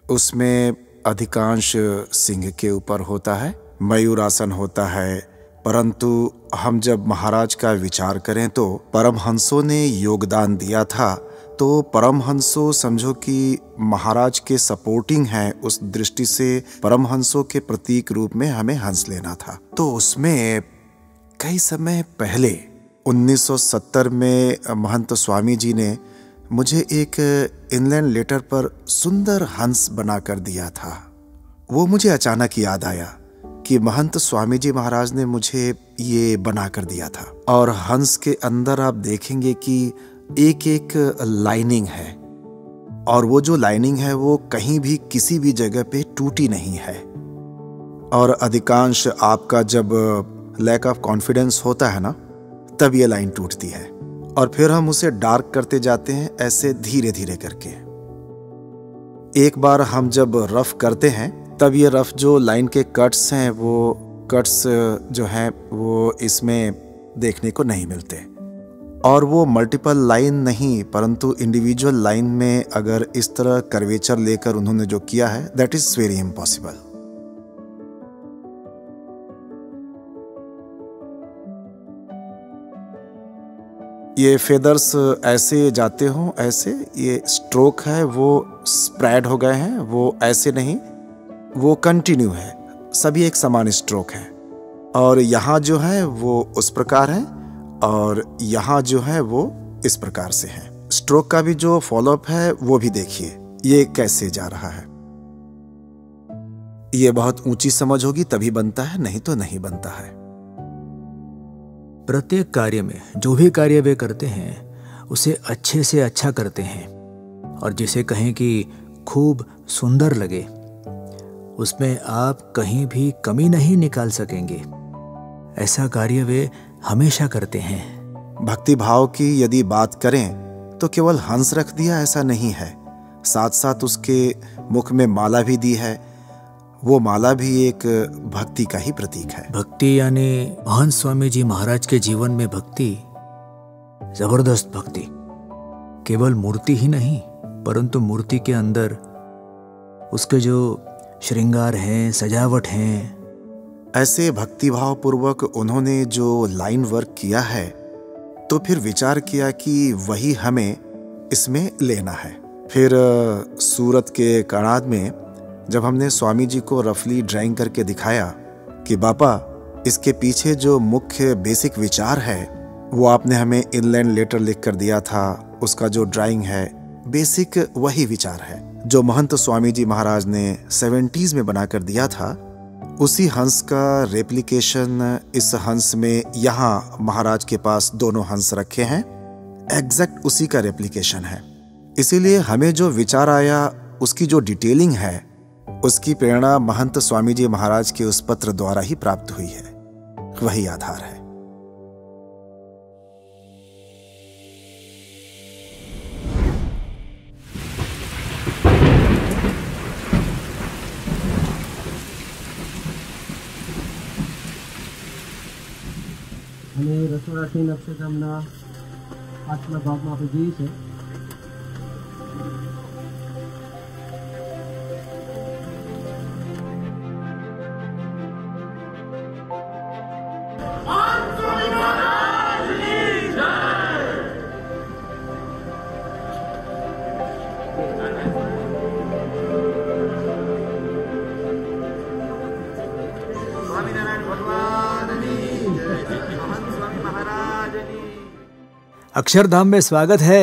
D: उसमें अधिकांश सिंह के ऊपर होता है, मयूरासन होता है. परंतु हम जब महाराज का विचार करें तो परमहंसों ने योगदान दिया था, तो परमहंसों समझो कि महाराज के सपोर्टिंग हैं. उस दृष्टि से परमहंसों के प्रतीक रूप में हमें हंस लेना था. तो उसमें कई समय पहले 1970 में महंत स्वामी जी ने मुझे एक इनलैंड लेटर पर सुंदर हंस बनाकर दिया था. वो मुझे अचानक याद आया कि महंत स्वामी जी महाराज ने मुझे ये बनाकर दिया था. और हंस के अंदर आप देखेंगे कि एक एक लाइनिंग है, और वो जो लाइनिंग है वो कहीं भी किसी भी जगह पे टूटी नहीं है. और अधिकांश आपका जब लैक ऑफ कॉन्फिडेंस होता है ना, तब ये लाइन टूटती है. और फिर हम उसे डार्क करते जाते हैं ऐसे धीरे धीरे करके. एक बार हम जब रफ करते हैं तब ये रफ जो लाइन के कट्स हैं, वो कट्स जो हैं वो इसमें देखने को नहीं मिलते. और वो मल्टीपल लाइन नहीं, परंतु इंडिविजुअल लाइन में अगर इस तरह कर्वेचर लेकर उन्होंने जो किया है, दैट इज वेरी इम्पॉसिबल. ये फेदर्स ऐसे जाते हों, ऐसे ये स्ट्रोक है वो स्प्रेड हो गए हैं, वो ऐसे नहीं, वो कंटिन्यू है, सभी एक समान स्ट्रोक है. और यहाँ जो है वो उस प्रकार है और यहाँ जो है वो इस प्रकार से है. स्ट्रोक का भी जो फॉलोअप है वो भी देखिए ये कैसे जा रहा है. ये बहुत ऊंची समझ होगी तभी बनता है, नहीं तो नहीं बनता है.
B: प्रत्येक कार्य में जो भी कार्य वे करते हैं उसे अच्छे से अच्छा करते हैं, और जिसे कहें कि खूब सुंदर लगे उसमें आप कहीं भी कमी नहीं निकाल सकेंगे. ऐसा कार्य वे हमेशा करते हैं।
D: भक्ति भाव की यदि बात करें तो केवल हंस रख दिया ऐसा नहीं है, साथ साथ उसके मुख में माला भी दी है। वो माला भी एक भक्ति का ही प्रतीक है।
B: भक्ति यानी महंत स्वामी जी महाराज के जीवन में भक्ति, जबरदस्त भक्ति, केवल मूर्ति ही नहीं परंतु मूर्ति के अंदर उसके जो श्रृंगार हैं, सजावट हैं।
D: ऐसे भक्तिभाव पूर्वक उन्होंने जो लाइन वर्क किया है तो फिर विचार किया कि वही हमें इसमें लेना है। फिर सूरत के कणाद में जब हमने स्वामी जी को रफली ड्राइंग करके दिखाया कि बापा इसके पीछे जो मुख्य बेसिक विचार है वो आपने हमें इनलैंड लेटर लिख कर दिया था, उसका जो ड्राइंग है बेसिक वही विचार है जो महंत स्वामी जी महाराज ने 70s में बनाकर दिया था। उसी हंस का रेप्लिकेशन इस हंस में यहाँ महाराज के पास दोनों हंस रखे हैं, एग्जैक्ट उसी का रेप्लिकेशन है। इसीलिए हमें जो विचार आया उसकी जो डिटेलिंग है उसकी प्रेरणा महंत स्वामी जी महाराज के उस पत्र द्वारा ही प्राप्त हुई है, वही आधार है।
K: અને રસોરાથી અક્ષરધામના 8મા ભાગમાં આપણે જોઈએ છે।
B: अक्षरधाम में स्वागत है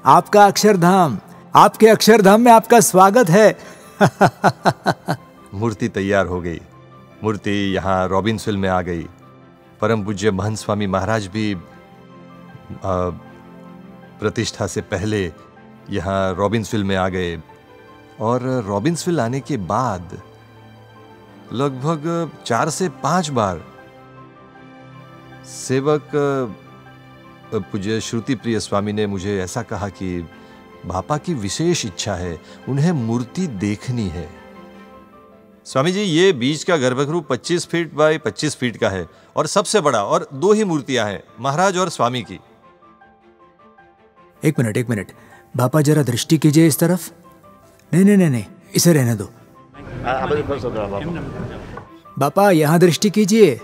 B: आपका। अक्षरधाम, आपके अक्षरधाम में आपका स्वागत है।
C: मूर्ति तैयार हो गई, मूर्ति यहाँ रॉबिन्सविल में आ गई। परम पूज्य महंत स्वामी महाराज भी प्रतिष्ठा से पहले यहाँ रॉबिन्सविल में आ गए और रॉबिन्सविल आने के बाद लगभग 4 से 5 बार सेवक पूज्य श्रुति प्रिय स्वामी ने मुझे ऐसा कहा कि बापा की विशेष इच्छा है, उन्हें मूर्ति देखनी है। स्वामी जी, ये बीच का गर्भगृह 25 फीट बाय 25 फीट का है और सबसे बड़ा, और 2 ही मूर्तियां हैं, महाराज और स्वामी की।
B: एक मिनट, बापा जरा दृष्टि कीजिए इस तरफ। नहीं, इसे रहने दो। बापा यहाँ दृष्टि कीजिए,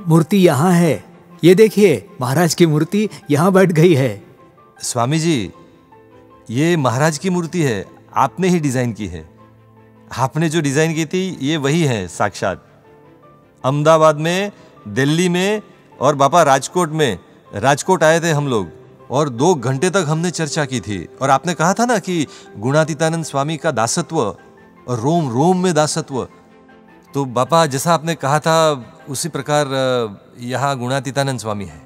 B: मूर्ति यहाँ है। ये देखिए, महाराज की मूर्ति यहाँ बैठ गई है।
C: स्वामी जी, ये महाराज की मूर्ति है, आपने ही डिजाइन की है। आपने जो डिजाइन की थी ये वही है साक्षात। अहमदाबाद में, दिल्ली में और बापा राजकोट आए थे हम लोग और 2 घंटे तक हमने चर्चा की थी। और आपने कहा था ना कि गुणातीतानंद स्वामी का दासत्व और रोम में दासत्व, तो बापा जैसा आपने कहा था उसी प्रकार यहाँ गुणातीतानंद स्वामी है।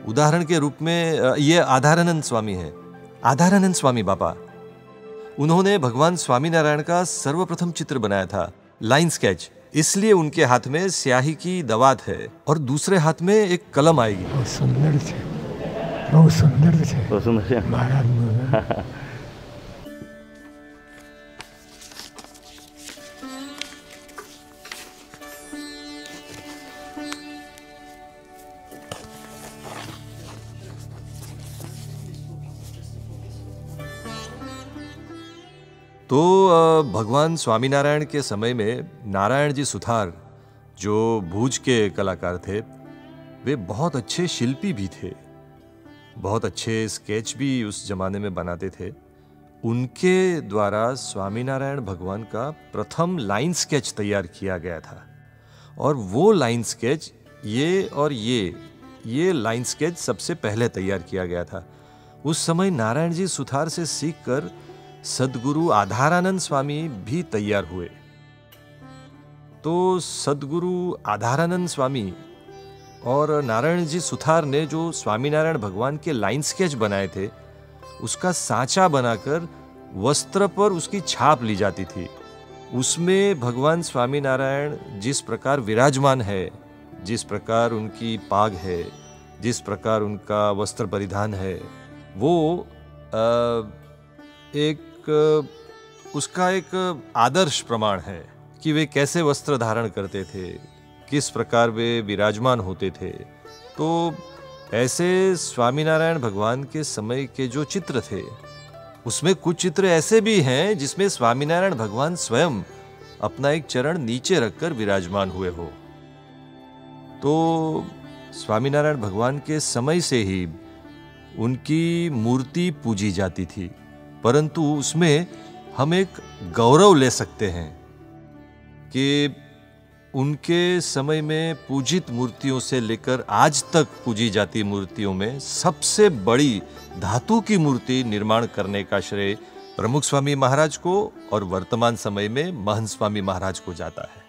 C: उदाहरण के रूप में ये आधारानंद स्वामी है। आधारानंद स्वामी बापा, उन्होंने भगवान स्वामीनारायण का सर्वप्रथम चित्र बनाया था, लाइन स्केच। इसलिए उनके हाथ में स्याही की दवात है और दूसरे हाथ में एक कलम आएगी।
A: बहुत सुंदर थे महाराज।
C: तो भगवान स्वामीनारायण के समय में नारायण जी सुथार, जो भूज के कलाकार थे, वे बहुत अच्छे शिल्पी भी थे, बहुत अच्छे स्केच भी उस जमाने में बनाते थे। उनके द्वारा स्वामीनारायण भगवान का प्रथम लाइन स्केच तैयार किया गया था और वो लाइन स्केच ये लाइन स्केच सबसे पहले तैयार किया गया था। उस समय नारायण जी सुथार से सीखकर सद्गुरु आधारानंद स्वामी भी तैयार हुए। तो सद्गुरु आधारानंद स्वामी और नारायण जी सुथार ने जो स्वामीनारायण भगवान के लाइन स्केच बनाए थे, उसका सांचा बनाकर वस्त्र पर उसकी छाप ली जाती थी। उसमें भगवान स्वामीनारायण जिस प्रकार विराजमान है, जिस प्रकार उनकी पाग है, जिस प्रकार उनका वस्त्र परिधान है, वो उसका एक आदर्श प्रमाण है कि वे कैसे वस्त्र धारण करते थे, किस प्रकार वे विराजमान होते थे। तो ऐसे स्वामीनारायण भगवान के समय के जो चित्र थे, उसमें कुछ चित्र ऐसे भी हैं जिसमें स्वामीनारायण भगवान स्वयं अपना एक चरण नीचे रखकर विराजमान हुए हो। तो स्वामीनारायण भगवान के समय से ही उनकी मूर्ति पूजी जाती थी, परंतु उसमें हम एक गौरव ले सकते हैं कि उनके समय में पूजित मूर्तियों से लेकर आज तक पूजी जाती मूर्तियों में सबसे बड़ी धातु की मूर्ति निर्माण करने का श्रेय प्रमुख स्वामी महाराज को और वर्तमान समय में महंत स्वामी महाराज को जाता है।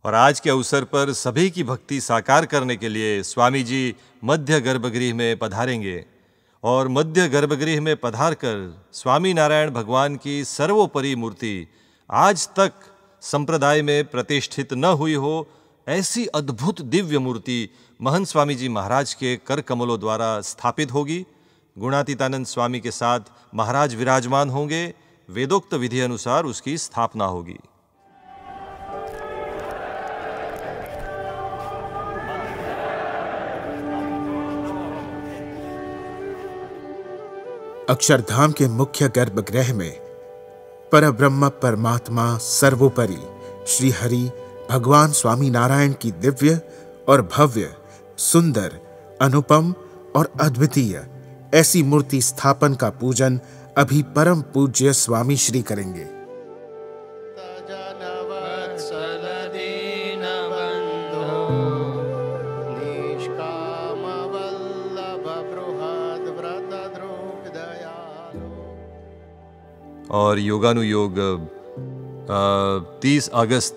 C: और आज के अवसर पर सभी की भक्ति साकार करने के लिए स्वामी जी मध्य गर्भगृह में पधारेंगे और मध्य गर्भगृह में पधारकर स्वामी नारायण भगवान की सर्वोपरि मूर्ति आज तक संप्रदाय में प्रतिष्ठित न हुई हो, ऐसी अद्भुत दिव्य मूर्ति महंत स्वामी जी महाराज के कर कमलों द्वारा स्थापित होगी। गुणातीतानंद स्वामी के साथ महाराज विराजमान होंगे। वेदोक्त विधि अनुसार उसकी स्थापना होगी।
D: अक्षरधाम के मुख्य गर्भगृह में परब्रह्म परमात्मा सर्वोपरि श्री हरि भगवान स्वामी नारायण की दिव्य और भव्य, सुंदर, अनुपम और अद्वितीय ऐसी मूर्ति स्थापन का पूजन अभी परम पूज्य स्वामी श्री करेंगे।
C: और योगानुयोग 30 अगस्त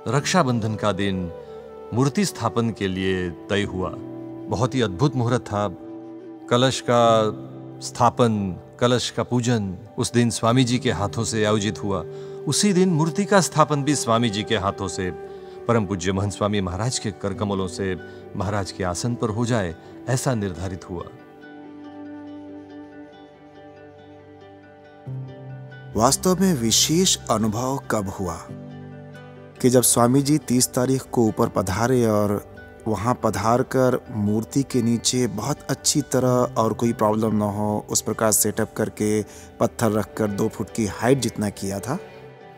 C: रक्षाबंधन का दिन मूर्ति स्थापन के लिए तय हुआ। बहुत ही अद्भुत मुहूर्त था। कलश का स्थापन, कलश का पूजन उस दिन स्वामी जी के हाथों से आयोजित हुआ। उसी दिन मूर्ति का स्थापन भी स्वामी जी के हाथों से परम पूज्य महंत स्वामी महाराज के करकमलों से महाराज के आसन पर हो जाए, ऐसा निर्धारित हुआ।
L: वास्तव में विशेष अनुभव कब हुआ कि जब स्वामी जी 30 तारीख को ऊपर पधारे और वहाँ पधार कर मूर्ति के नीचे बहुत अच्छी तरह और कोई प्रॉब्लम ना हो उस प्रकार सेटअप करके पत्थर रखकर 2 फुट की हाइट जितना किया था।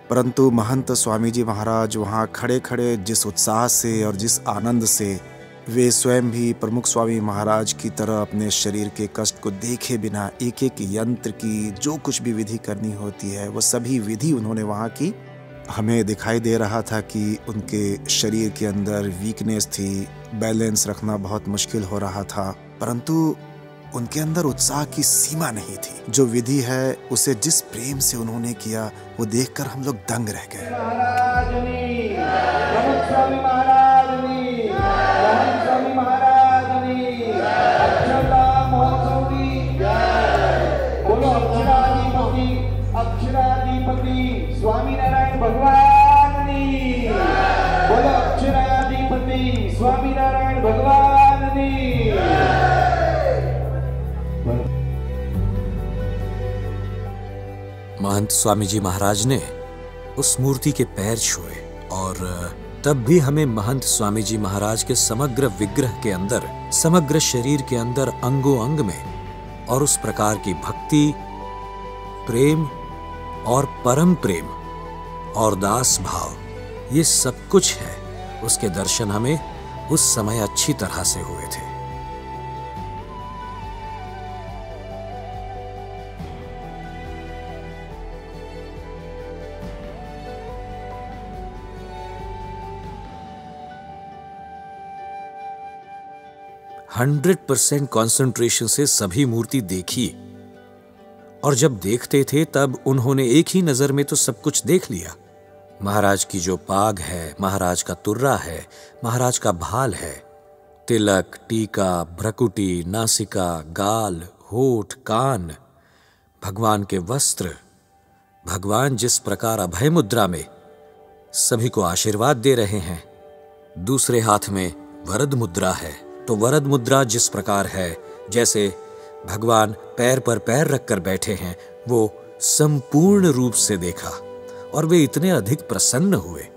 L: परंतु महंत स्वामी जी महाराज वहाँ खड़े खड़े जिस उत्साह से और जिस आनंद से वे स्वयं भी प्रमुख स्वामी महाराज की तरह अपने शरीर के कष्ट को देखे बिना एक एक यंत्र की जो कुछ भी विधि करनी होती है वो सभी विधि उन्होंने वहाँ की। हमें दिखाई दे रहा था कि उनके शरीर के अंदर वीकनेस थी, बैलेंस रखना बहुत मुश्किल हो रहा था, परंतु उनके अंदर उत्साह की सीमा नहीं थी। जो विधि है उसे जिस प्रेम से उन्होंने किया वो देखकर हम लोग दंग रह गए।
M: स्वामीनारायण भगवान की बोलो, अक्षराधिपति स्वामीनारायण भगवान की।
E: महंत स्वामी जी महाराज ने उस मूर्ति के पैर छुए और तब भी हमें महंत स्वामी जी महाराज के समग्र विग्रह के अंदर, समग्र शरीर के अंदर, अंगों अंग में और उस प्रकार की भक्ति, प्रेम और परम प्रेम और दास भाव, ये सब कुछ है, उसके दर्शन हमें उस समय अच्छी तरह से हुए थे। हंड्रेड 100% कॉन्सेंट्रेशन से सभी मूर्ति देखी और जब देखते थे तब उन्होंने एक ही नजर में तो सब कुछ देख लिया। महाराज की जो पाग है, महाराज का तुर्रा है, महाराज का भाल है, तिलक, टीका, भ्रकुटी, नासिका, गाल, होठ, कान, भगवान के वस्त्र, भगवान जिस प्रकार अभय मुद्रा में सभी को आशीर्वाद दे रहे हैं, दूसरे हाथ में वरद मुद्रा है, तो वरद मुद्रा जिस प्रकार है, जैसे भगवान पैर पर पैर रखकर बैठे हैं, वो संपूर्ण रूप से देखा और वे इतने अधिक प्रसन्न हुए।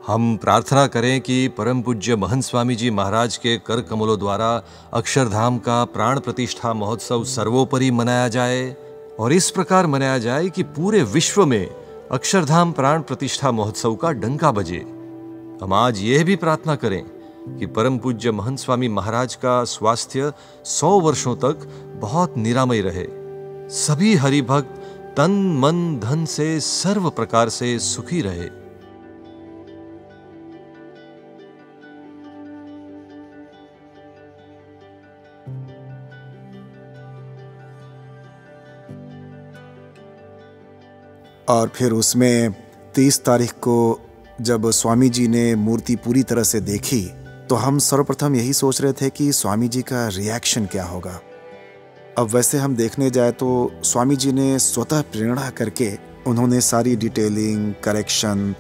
C: हम प्रार्थना करें कि परम पूज्य महंत स्वामी जी महाराज के कर कमलों द्वारा अक्षरधाम का प्राण प्रतिष्ठा महोत्सव सर्वोपरि मनाया जाए और इस प्रकार मनाया जाए कि पूरे विश्व में अक्षरधाम प्राण प्रतिष्ठा महोत्सव का डंका बजे। हम आज यह भी प्रार्थना करें कि परम पूज्य महंत स्वामी महाराज का स्वास्थ्य 100 वर्षों तक बहुत निरामय रहे, सभी हरिभक्त तन मन धन से सर्व प्रकार से सुखी रहे।
L: और फिर उसमें 30 तारीख को जब स्वामी जी ने मूर्ति पूरी तरह से देखी तो हम सर्वप्रथम यही सोच रहे थे कि स्वामी जी का रिएक्शन क्या होगा। अब वैसे हम देखने जाए तो स्वामी जी ने स्वतः प्रेरणा करके उन्होंने सारी डिटेलिंग, करेक्शन,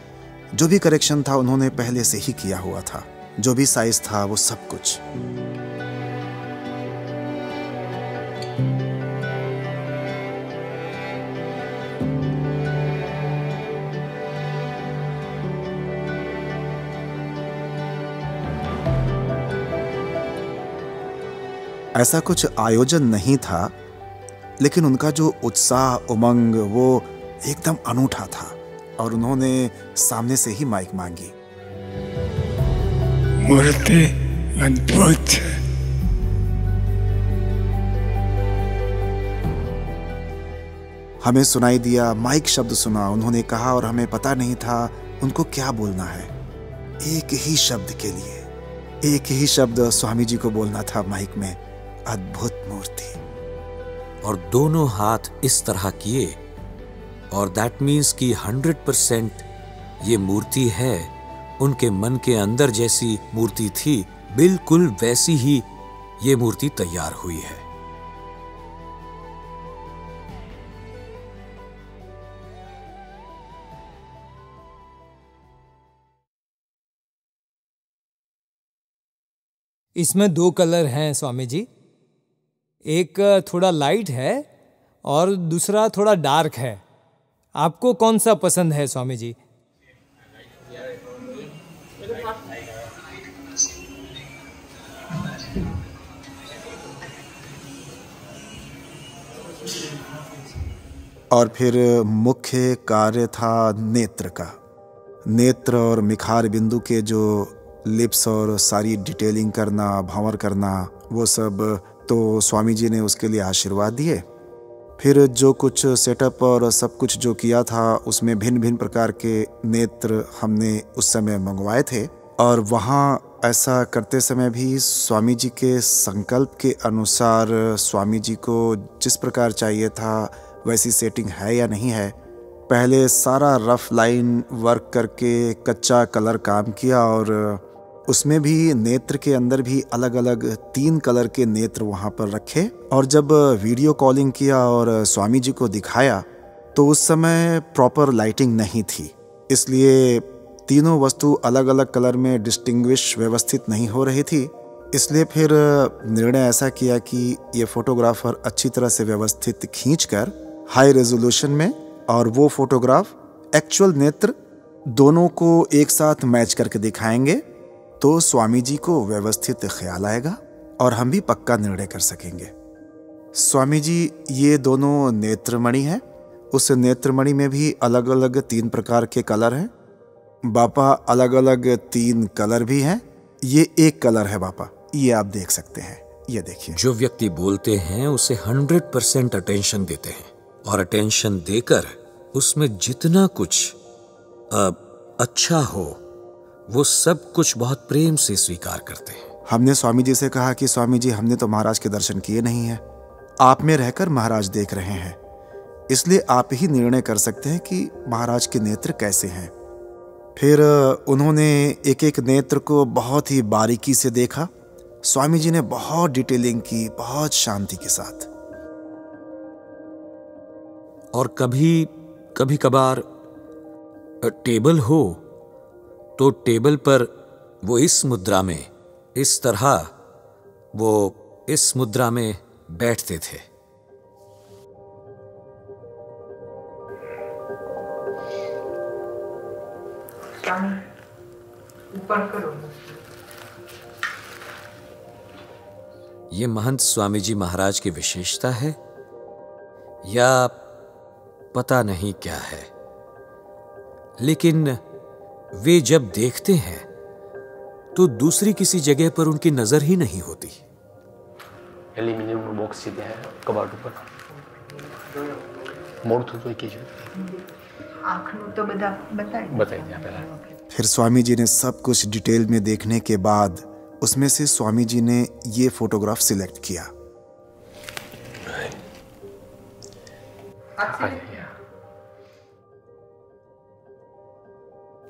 L: जो भी करेक्शन था उन्होंने पहले से ही किया हुआ था, जो भी साइज था वो सब कुछ। ऐसा कुछ आयोजन नहीं था, लेकिन उनका जो उत्साह, उमंग वो एकदम अनूठा था और उन्होंने सामने से ही माइक मांगी।
A: मूर्ति अद्भुत है।
L: हमें सुनाई दिया, माइक शब्द सुना, उन्होंने कहा और हमें पता नहीं था उनको क्या बोलना है। एक ही शब्द के लिए, एक ही शब्द स्वामी जी को बोलना था माइक में, अद्भुत मूर्ति।
E: और दोनों हाथ इस तरह किए और दैट मीन्स कि 100% ये मूर्ति है, उनके मन के अंदर जैसी मूर्ति थी बिल्कुल वैसी ही ये मूर्ति तैयार हुई है।
J: इसमें 2 कलर हैं स्वामी जी, एक थोड़ा लाइट है और दूसरा थोड़ा डार्क है। आपको कौन सा पसंद है स्वामी जी?
L: और फिर मुख्य कार्य था नेत्र का। नेत्र और मिखार बिंदु के जो लिप्स और सारी डिटेलिंग करना, भंवर करना, वो सब तो स्वामी जी ने उसके लिए आशीर्वाद दिए। फिर जो कुछ सेटअप और सब कुछ जो किया था उसमें भिन्न भिन्न प्रकार के नेत्र हमने उस समय मंगवाए थे और वहाँ ऐसा करते समय भी स्वामी जी के संकल्प के अनुसार स्वामी जी को जिस प्रकार चाहिए था वैसी सेटिंग है या नहीं है। पहले सारा रफ लाइन वर्क करके कच्चा कलर काम किया और उसमें भी नेत्र के अंदर भी अलग अलग 3 कलर के नेत्र वहाँ पर रखे और जब वीडियो कॉलिंग किया और स्वामी जी को दिखाया तो उस समय प्रॉपर लाइटिंग नहीं थी, इसलिए तीनों वस्तु अलग अलग कलर में डिस्टिंग्विश व्यवस्थित नहीं हो रही थी। इसलिए फिर निर्णय ऐसा किया कि ये फोटोग्राफर अच्छी तरह से व्यवस्थित खींचकर हाई रेजोल्यूशन में और वो फोटोग्राफ एक्चुअल नेत्र दोनों को एक साथ मैच करके दिखाएंगे तो स्वामी जी को व्यवस्थित ख्याल आएगा और हम भी पक्का निर्णय कर सकेंगे। स्वामी जी ये दोनों नेत्रमणि हैं, उस नेत्रमणि में भी अलग अलग 3 प्रकार के कलर हैं। बापा अलग अलग 3 कलर भी हैं। ये एक कलर है बापा, ये आप देख सकते हैं, ये देखिए।
E: जो व्यक्ति बोलते हैं उसे 100% अटेंशन देते हैं और अटेंशन देकर उसमें जितना कुछ अच्छा हो वो सब कुछ बहुत प्रेम से स्वीकार करते हैं।
L: हमने स्वामी जी से कहा कि स्वामी जी, हमने तो महाराज के दर्शन किए नहीं हैं, आप में रहकर महाराज देख रहे हैं, इसलिए आप ही निर्णय कर सकते हैं कि महाराज के नेत्र कैसे हैं। फिर उन्होंने एक एक नेत्र को बहुत ही बारीकी से देखा। स्वामी जी ने बहुत डिटेलिंग की, बहुत शांति के साथ।
E: और कभी कभार टेबल हो तो टेबल पर वो इस मुद्रा में, इस तरह वो इस मुद्रा में बैठते थे।
N: ऊपर करो।
E: ये महंत स्वामी जी महाराज की विशेषता है या पता नहीं क्या है, लेकिन वे जब देखते हैं तो दूसरी किसी जगह पर उनकी नजर ही नहीं होती।
G: एल्युमिनियम बॉक्स सीधे है कबाड़ ऊपर मोड़ तो कीजिए।
N: आँखों तो बताइए पहले।
L: फिर स्वामी जी ने सब कुछ डिटेल में देखने के बाद उसमें से स्वामी जी ने ये फोटोग्राफ सिलेक्ट किया।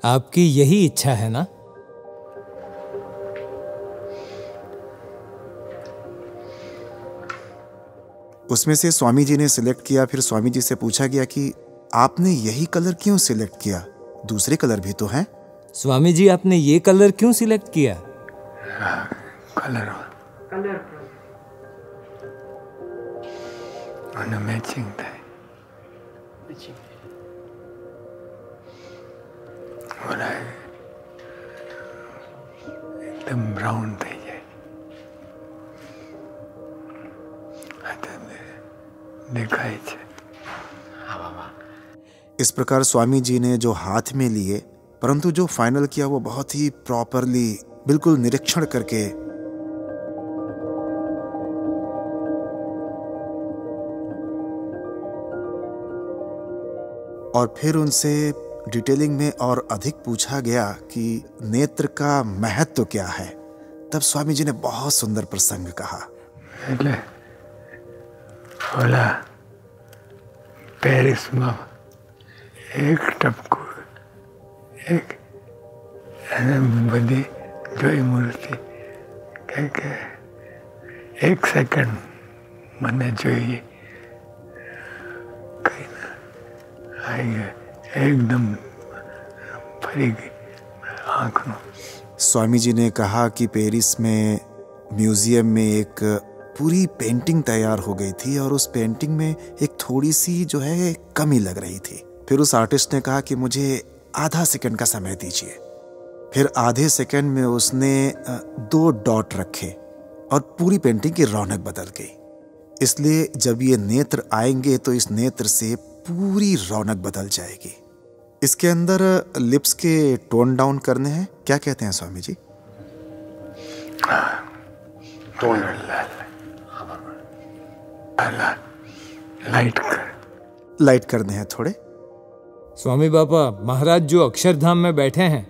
J: आपकी यही इच्छा है ना?
L: उसमें से स्वामी जी ने सिलेक्ट किया। फिर स्वामी जी से पूछा गया कि आपने यही कलर क्यों सिलेक्ट किया, दूसरे कलर भी तो हैं?
J: स्वामी जी, आपने ये कलर क्यों सिलेक्ट किया?
O: कलर मैचिंग था। एकदम ब्राउन થઈ જાય। देखाय છે।
L: इस प्रकार स्वामी जी ने जो हाथ में लिए, परंतु जो फाइनल किया वो बहुत ही प्रॉपरली, बिल्कुल निरीक्षण करके और फिर उनसे डिटेलिंग में और अधिक पूछा गया कि नेत्र का महत्व क्या है। तब स्वामी जी ने बहुत सुंदर प्रसंग कहा।
O: बोला पेरिस में एक टपकू एक बड़ी जोई मूर्ति के एक सेकंड मने जोई कहीं ना आई एकदम फरी गई आँख में।
L: स्वामी जी ने कहा कि पेरिस में म्यूजियम में एक पूरी पेंटिंग तैयार हो गई थी और उस पेंटिंग में एक थोड़ी सी जो है कमी लग रही थी। फिर उस आर्टिस्ट ने कहा कि मुझे आधा सेकंड का समय दीजिए। फिर आधे सेकंड में उसने 2 डॉट रखे और पूरी पेंटिंग की रौनक बदल गई। इसलिए जब ये नेत्र आएंगे तो इस नेत्र से पूरी रौनक बदल जाएगी। इसके अंदर लिप्स के टोन डाउन करने हैं, क्या कहते हैं स्वामी जी?
O: टोन
L: लाइट करने हैं थोड़े।
J: स्वामी बापा, महाराज जो अक्षरधाम में बैठे हैं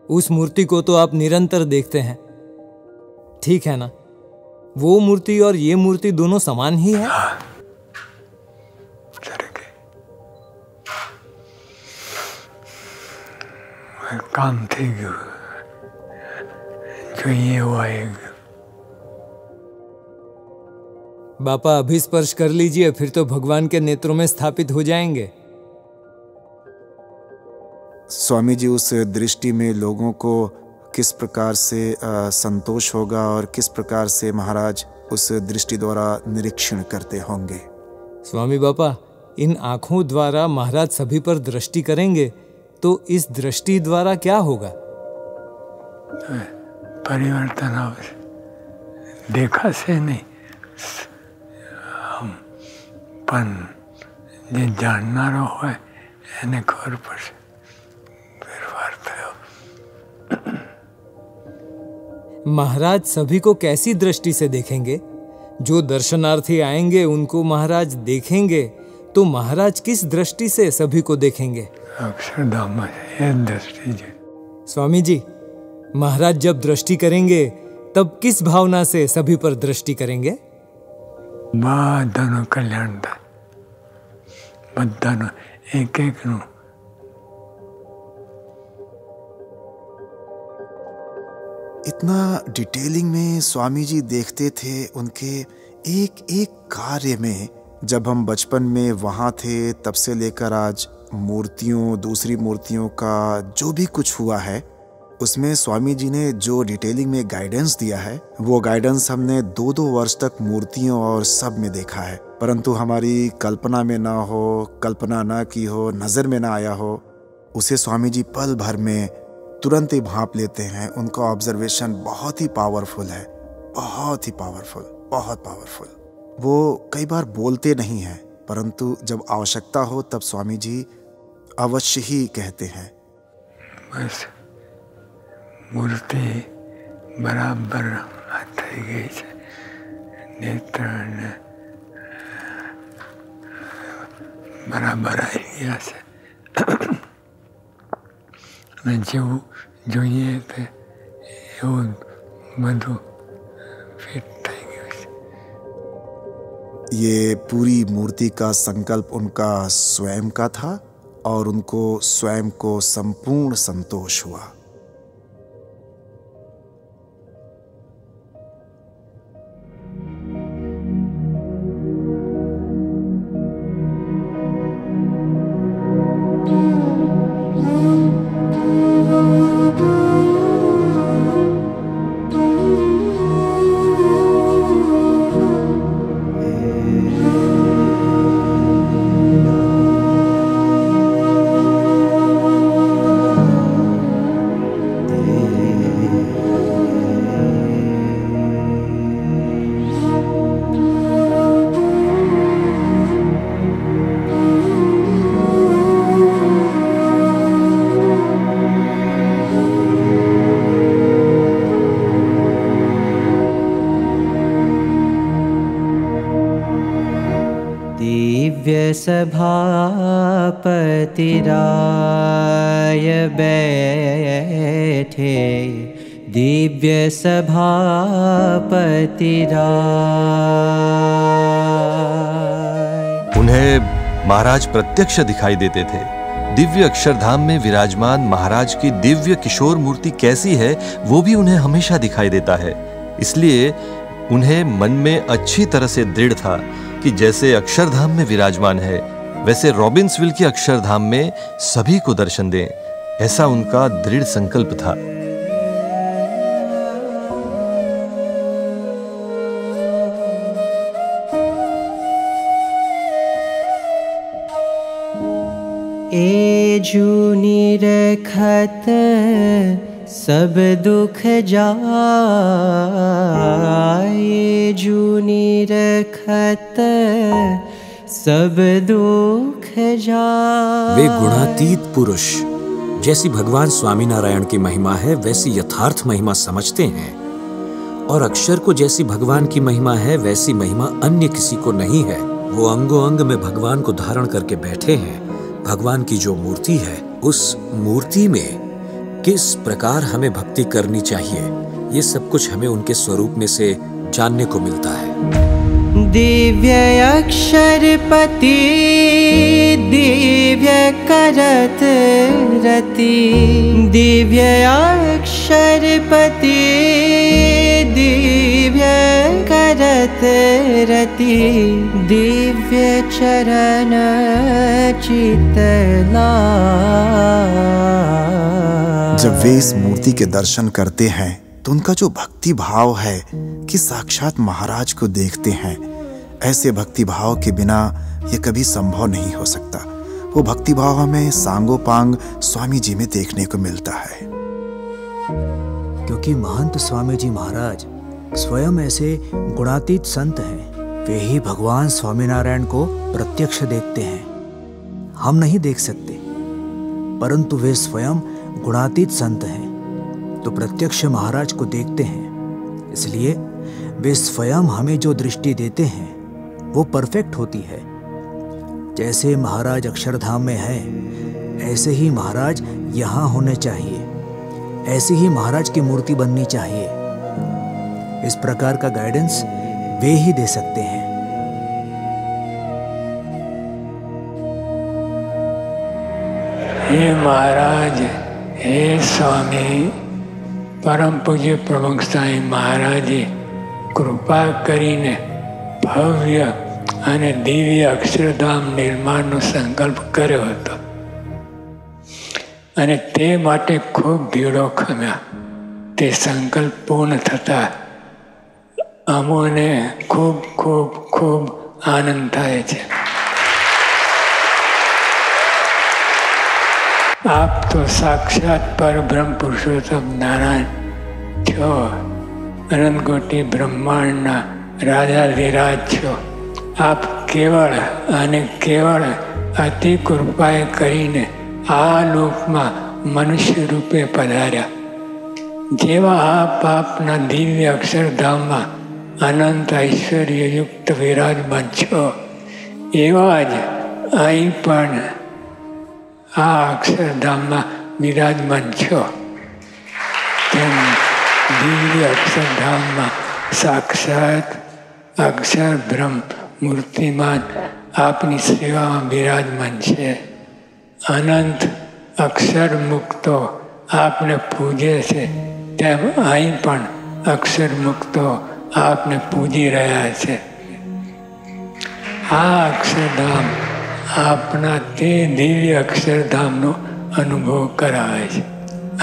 J: उस मूर्ति को तो आप निरंतर देखते हैं, ठीक है ना? वो मूर्ति और ये मूर्ति दोनों समान ही है।
O: काम थी जो ये हुआ है।
J: बापा अभी स्पर्श कर लीजिए, फिर तो भगवान के नेत्रों में स्थापित हो जाएंगे।
L: स्वामी जी, उस दृष्टि में लोगों को किस प्रकार से संतोष होगा और किस प्रकार से महाराज उस दृष्टि द्वारा निरीक्षण करते होंगे?
J: स्वामी बापा, इन आंखों द्वारा महाराज सभी पर दृष्टि करेंगे तो इस दृष्टि द्वारा क्या होगा?
O: परिवर्तन देखा से नहीं, हम पण जे जाननारो होय एने खबर पड़े।
J: महाराज सभी को कैसी दृष्टि से देखेंगे? जो दर्शनार्थी आएंगे उनको महाराज देखेंगे तो महाराज किस दृष्टि से सभी को देखेंगे?
O: अक्षरधाम में दृष्टि।
J: स्वामी जी, महाराज जब दृष्टि करेंगे तब किस भावना से सभी पर दृष्टि करेंगे?
O: બધાનું કલ્યાણ થાય, બધાનું એક એકનું.
L: इतना डिटेलिंग में स्वामी जी देखते थे उनके एक एक कार्य में. जब हम बचपन में वहाँ थे तब से लेकर आज मूर्तियों, दूसरी मूर्तियों का जो भी कुछ हुआ है उसमें स्वामी जी ने जो डिटेलिंग में गाइडेंस दिया है वो गाइडेंस हमने 2-2 वर्ष तक मूर्तियों और सब में देखा है. परंतु हमारी कल्पना में ना हो, कल्पना ना की हो, नज़र में ना आया हो, उसे स्वामी जी पल भर में तुरंत ही भांप लेते हैं. उनका ऑब्जर्वेशन बहुत ही पावरफुल है, बहुत ही पावरफुल, बहुत पावरफुल. वो कई बार बोलते नहीं हैं परंतु जब आवश्यकता हो तब स्वामी जी अवश्य ही कहते हैं.
O: बस મૂર્તિ બરાબર થઈ ગઈ છે, નેત્રને બરાબર આવી ગયા છે અને જેવું જોઈએ તે એવું બધું ફિટ થઈ ગયું છે.
L: ये पूरी मूर्ति का संकल्प उनका स्वयं का था और उनको स्वयं को संपूर्ण संतोष हुआ.
P: सभापतिराय बैठे, दिव्य सभापतिराय.
C: उन्हें महाराज प्रत्यक्ष दिखाई देते थे. दिव्य अक्षरधाम में विराजमान महाराज की दिव्य किशोर मूर्ति कैसी है वो भी उन्हें हमेशा दिखाई देता है. इसलिए उन्हें मन में अच्छी तरह से दृढ़ था कि जैसे अक्षरधाम में विराजमान है वैसे रॉबिन्सविल के अक्षरधाम में सभी को दर्शन दें. ऐसा उनका दृढ़ संकल्प था.
P: ए जूनी रखत सब दुख जाए, जूनी रखत सब दुख जाए.
E: वे गुणातीत पुरुष जैसी भगवान स्वामीनारायण की महिमा है वैसी यथार्थ महिमा समझते हैं, और अक्षर को जैसी भगवान की महिमा है वैसी महिमा अन्य किसी को नहीं है. वो अंगों अंग में भगवान को धारण करके बैठे हैं. भगवान की जो मूर्ति है उस मूर्ति में किस प्रकार हमें भक्ति करनी चाहिए ये सब कुछ हमें उनके स्वरूप में से जानने को मिलता है.
P: दिव्य अक्षरपति दिव्य करत रति, दिव्य अक्षरपति दिव्य करत रति, दिव्य चरण चितला.
L: जब वे इस मूर्ति के दर्शन करते हैं तो उनका जो भक्ति भाव है कि साक्षात महाराज को देखते हैं, ऐसे भक्ति भाव के बिना ये कभी संभव नहीं हो सकता. वो भक्ति भाव हमें सांगोपांग स्वामी जी में देखने को मिलता है.
B: क्योंकि महंत स्वामी जी महाराज स्वयं ऐसे गुणातीत संत हैं. वे ही भगवान स्वामीनारायण को प्रत्यक्ष देखते हैं. हम नहीं देख सकते, परंतु वे स्वयं गुणातीत संत हैं तो प्रत्यक्ष महाराज को देखते हैं. इसलिए वे स्वयं हमें जो दृष्टि देते हैं वो परफेक्ट होती है. जैसे महाराज अक्षरधाम में हैं, ऐसे ही महाराज यहाँ होने चाहिए. ऐसी ही महाराज की मूर्ति बननी चाहिए. इस प्रकार का गाइडेंस वे ही दे सकते हैं।
O: हे महाराज, हे स्वामी, परम पूज्य प्रमुख साईं महाराजे કૃપા કરીને ભવ્ય અને દિવ્ય અક્ષરધામ નિર્માણનો સંકલ્પ કર્યો હતો અને તે માટે ખૂબ ભીડો ખમ્યા. તે સંકલ્પ પૂર્ણ થતા અમોને ખૂબ ખૂબ ખૂબ આનંદ થાય છે. આપ તો સાક્ષાત પરબ્રહ્મ પુરુષોત્તમ નારાયણ છો. અનંતકોટી બ્રહ્માંડના રાજાધિરાજ છો. આપ કેવળ અને કેવળ અતિ કૃપાએ કરીને આ લોકમાં મનુષ્ય રૂપે પધાર્યા. જેવા આપ આપના દિવ્ય અક્ષરધામમાં અનંત ઐશ્વર્યયુક્ત વિરાજમાન છો, એવા જ અહીં પણ આ અક્ષરધામમાં વિરાજમાન છો. તેમ દિવ્ય અક્ષરધામમાં સાક્ષાત અક્ષર બ્રહ્મ મૂર્તિમાન આપની સેવામાં બિરાજમાન છે. અનંત અક્ષર મુક્તો આપને પૂજે છે, તેમ અહીં પણ અક્ષર મુક્તો આપને પૂજી રહ્યા છે. આ અક્ષરધામ આપના તે દિવ્ય અક્ષરધામનો અનુભવ કરાવે છે.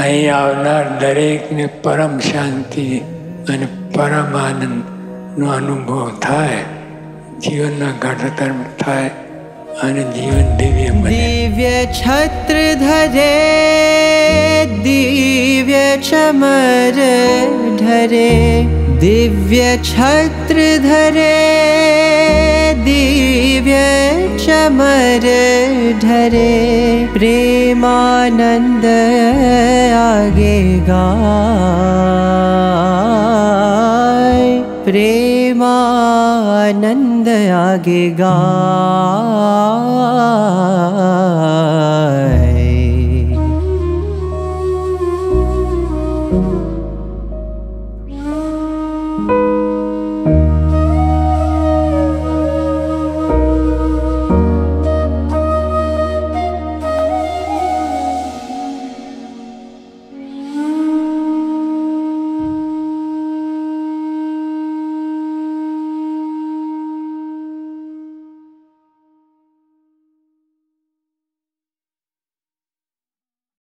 O: અહીં આવનાર દરેકને પરમ શાંતિ અને પરમ આનંદનો અનુભવ થાય, જીવનના ઘડતર થાય અને જીવન દિવ્ય બને.
P: દિવ્ય છત્ર ધરે, દિવ્ય ચમર ધરે, દિવ્ય છત્ર ધરે, દિવ્ય ચમર ધરે, પ્રેમાનંદ આગે ગાય, પ્રેમાનંદ આગે ગાય.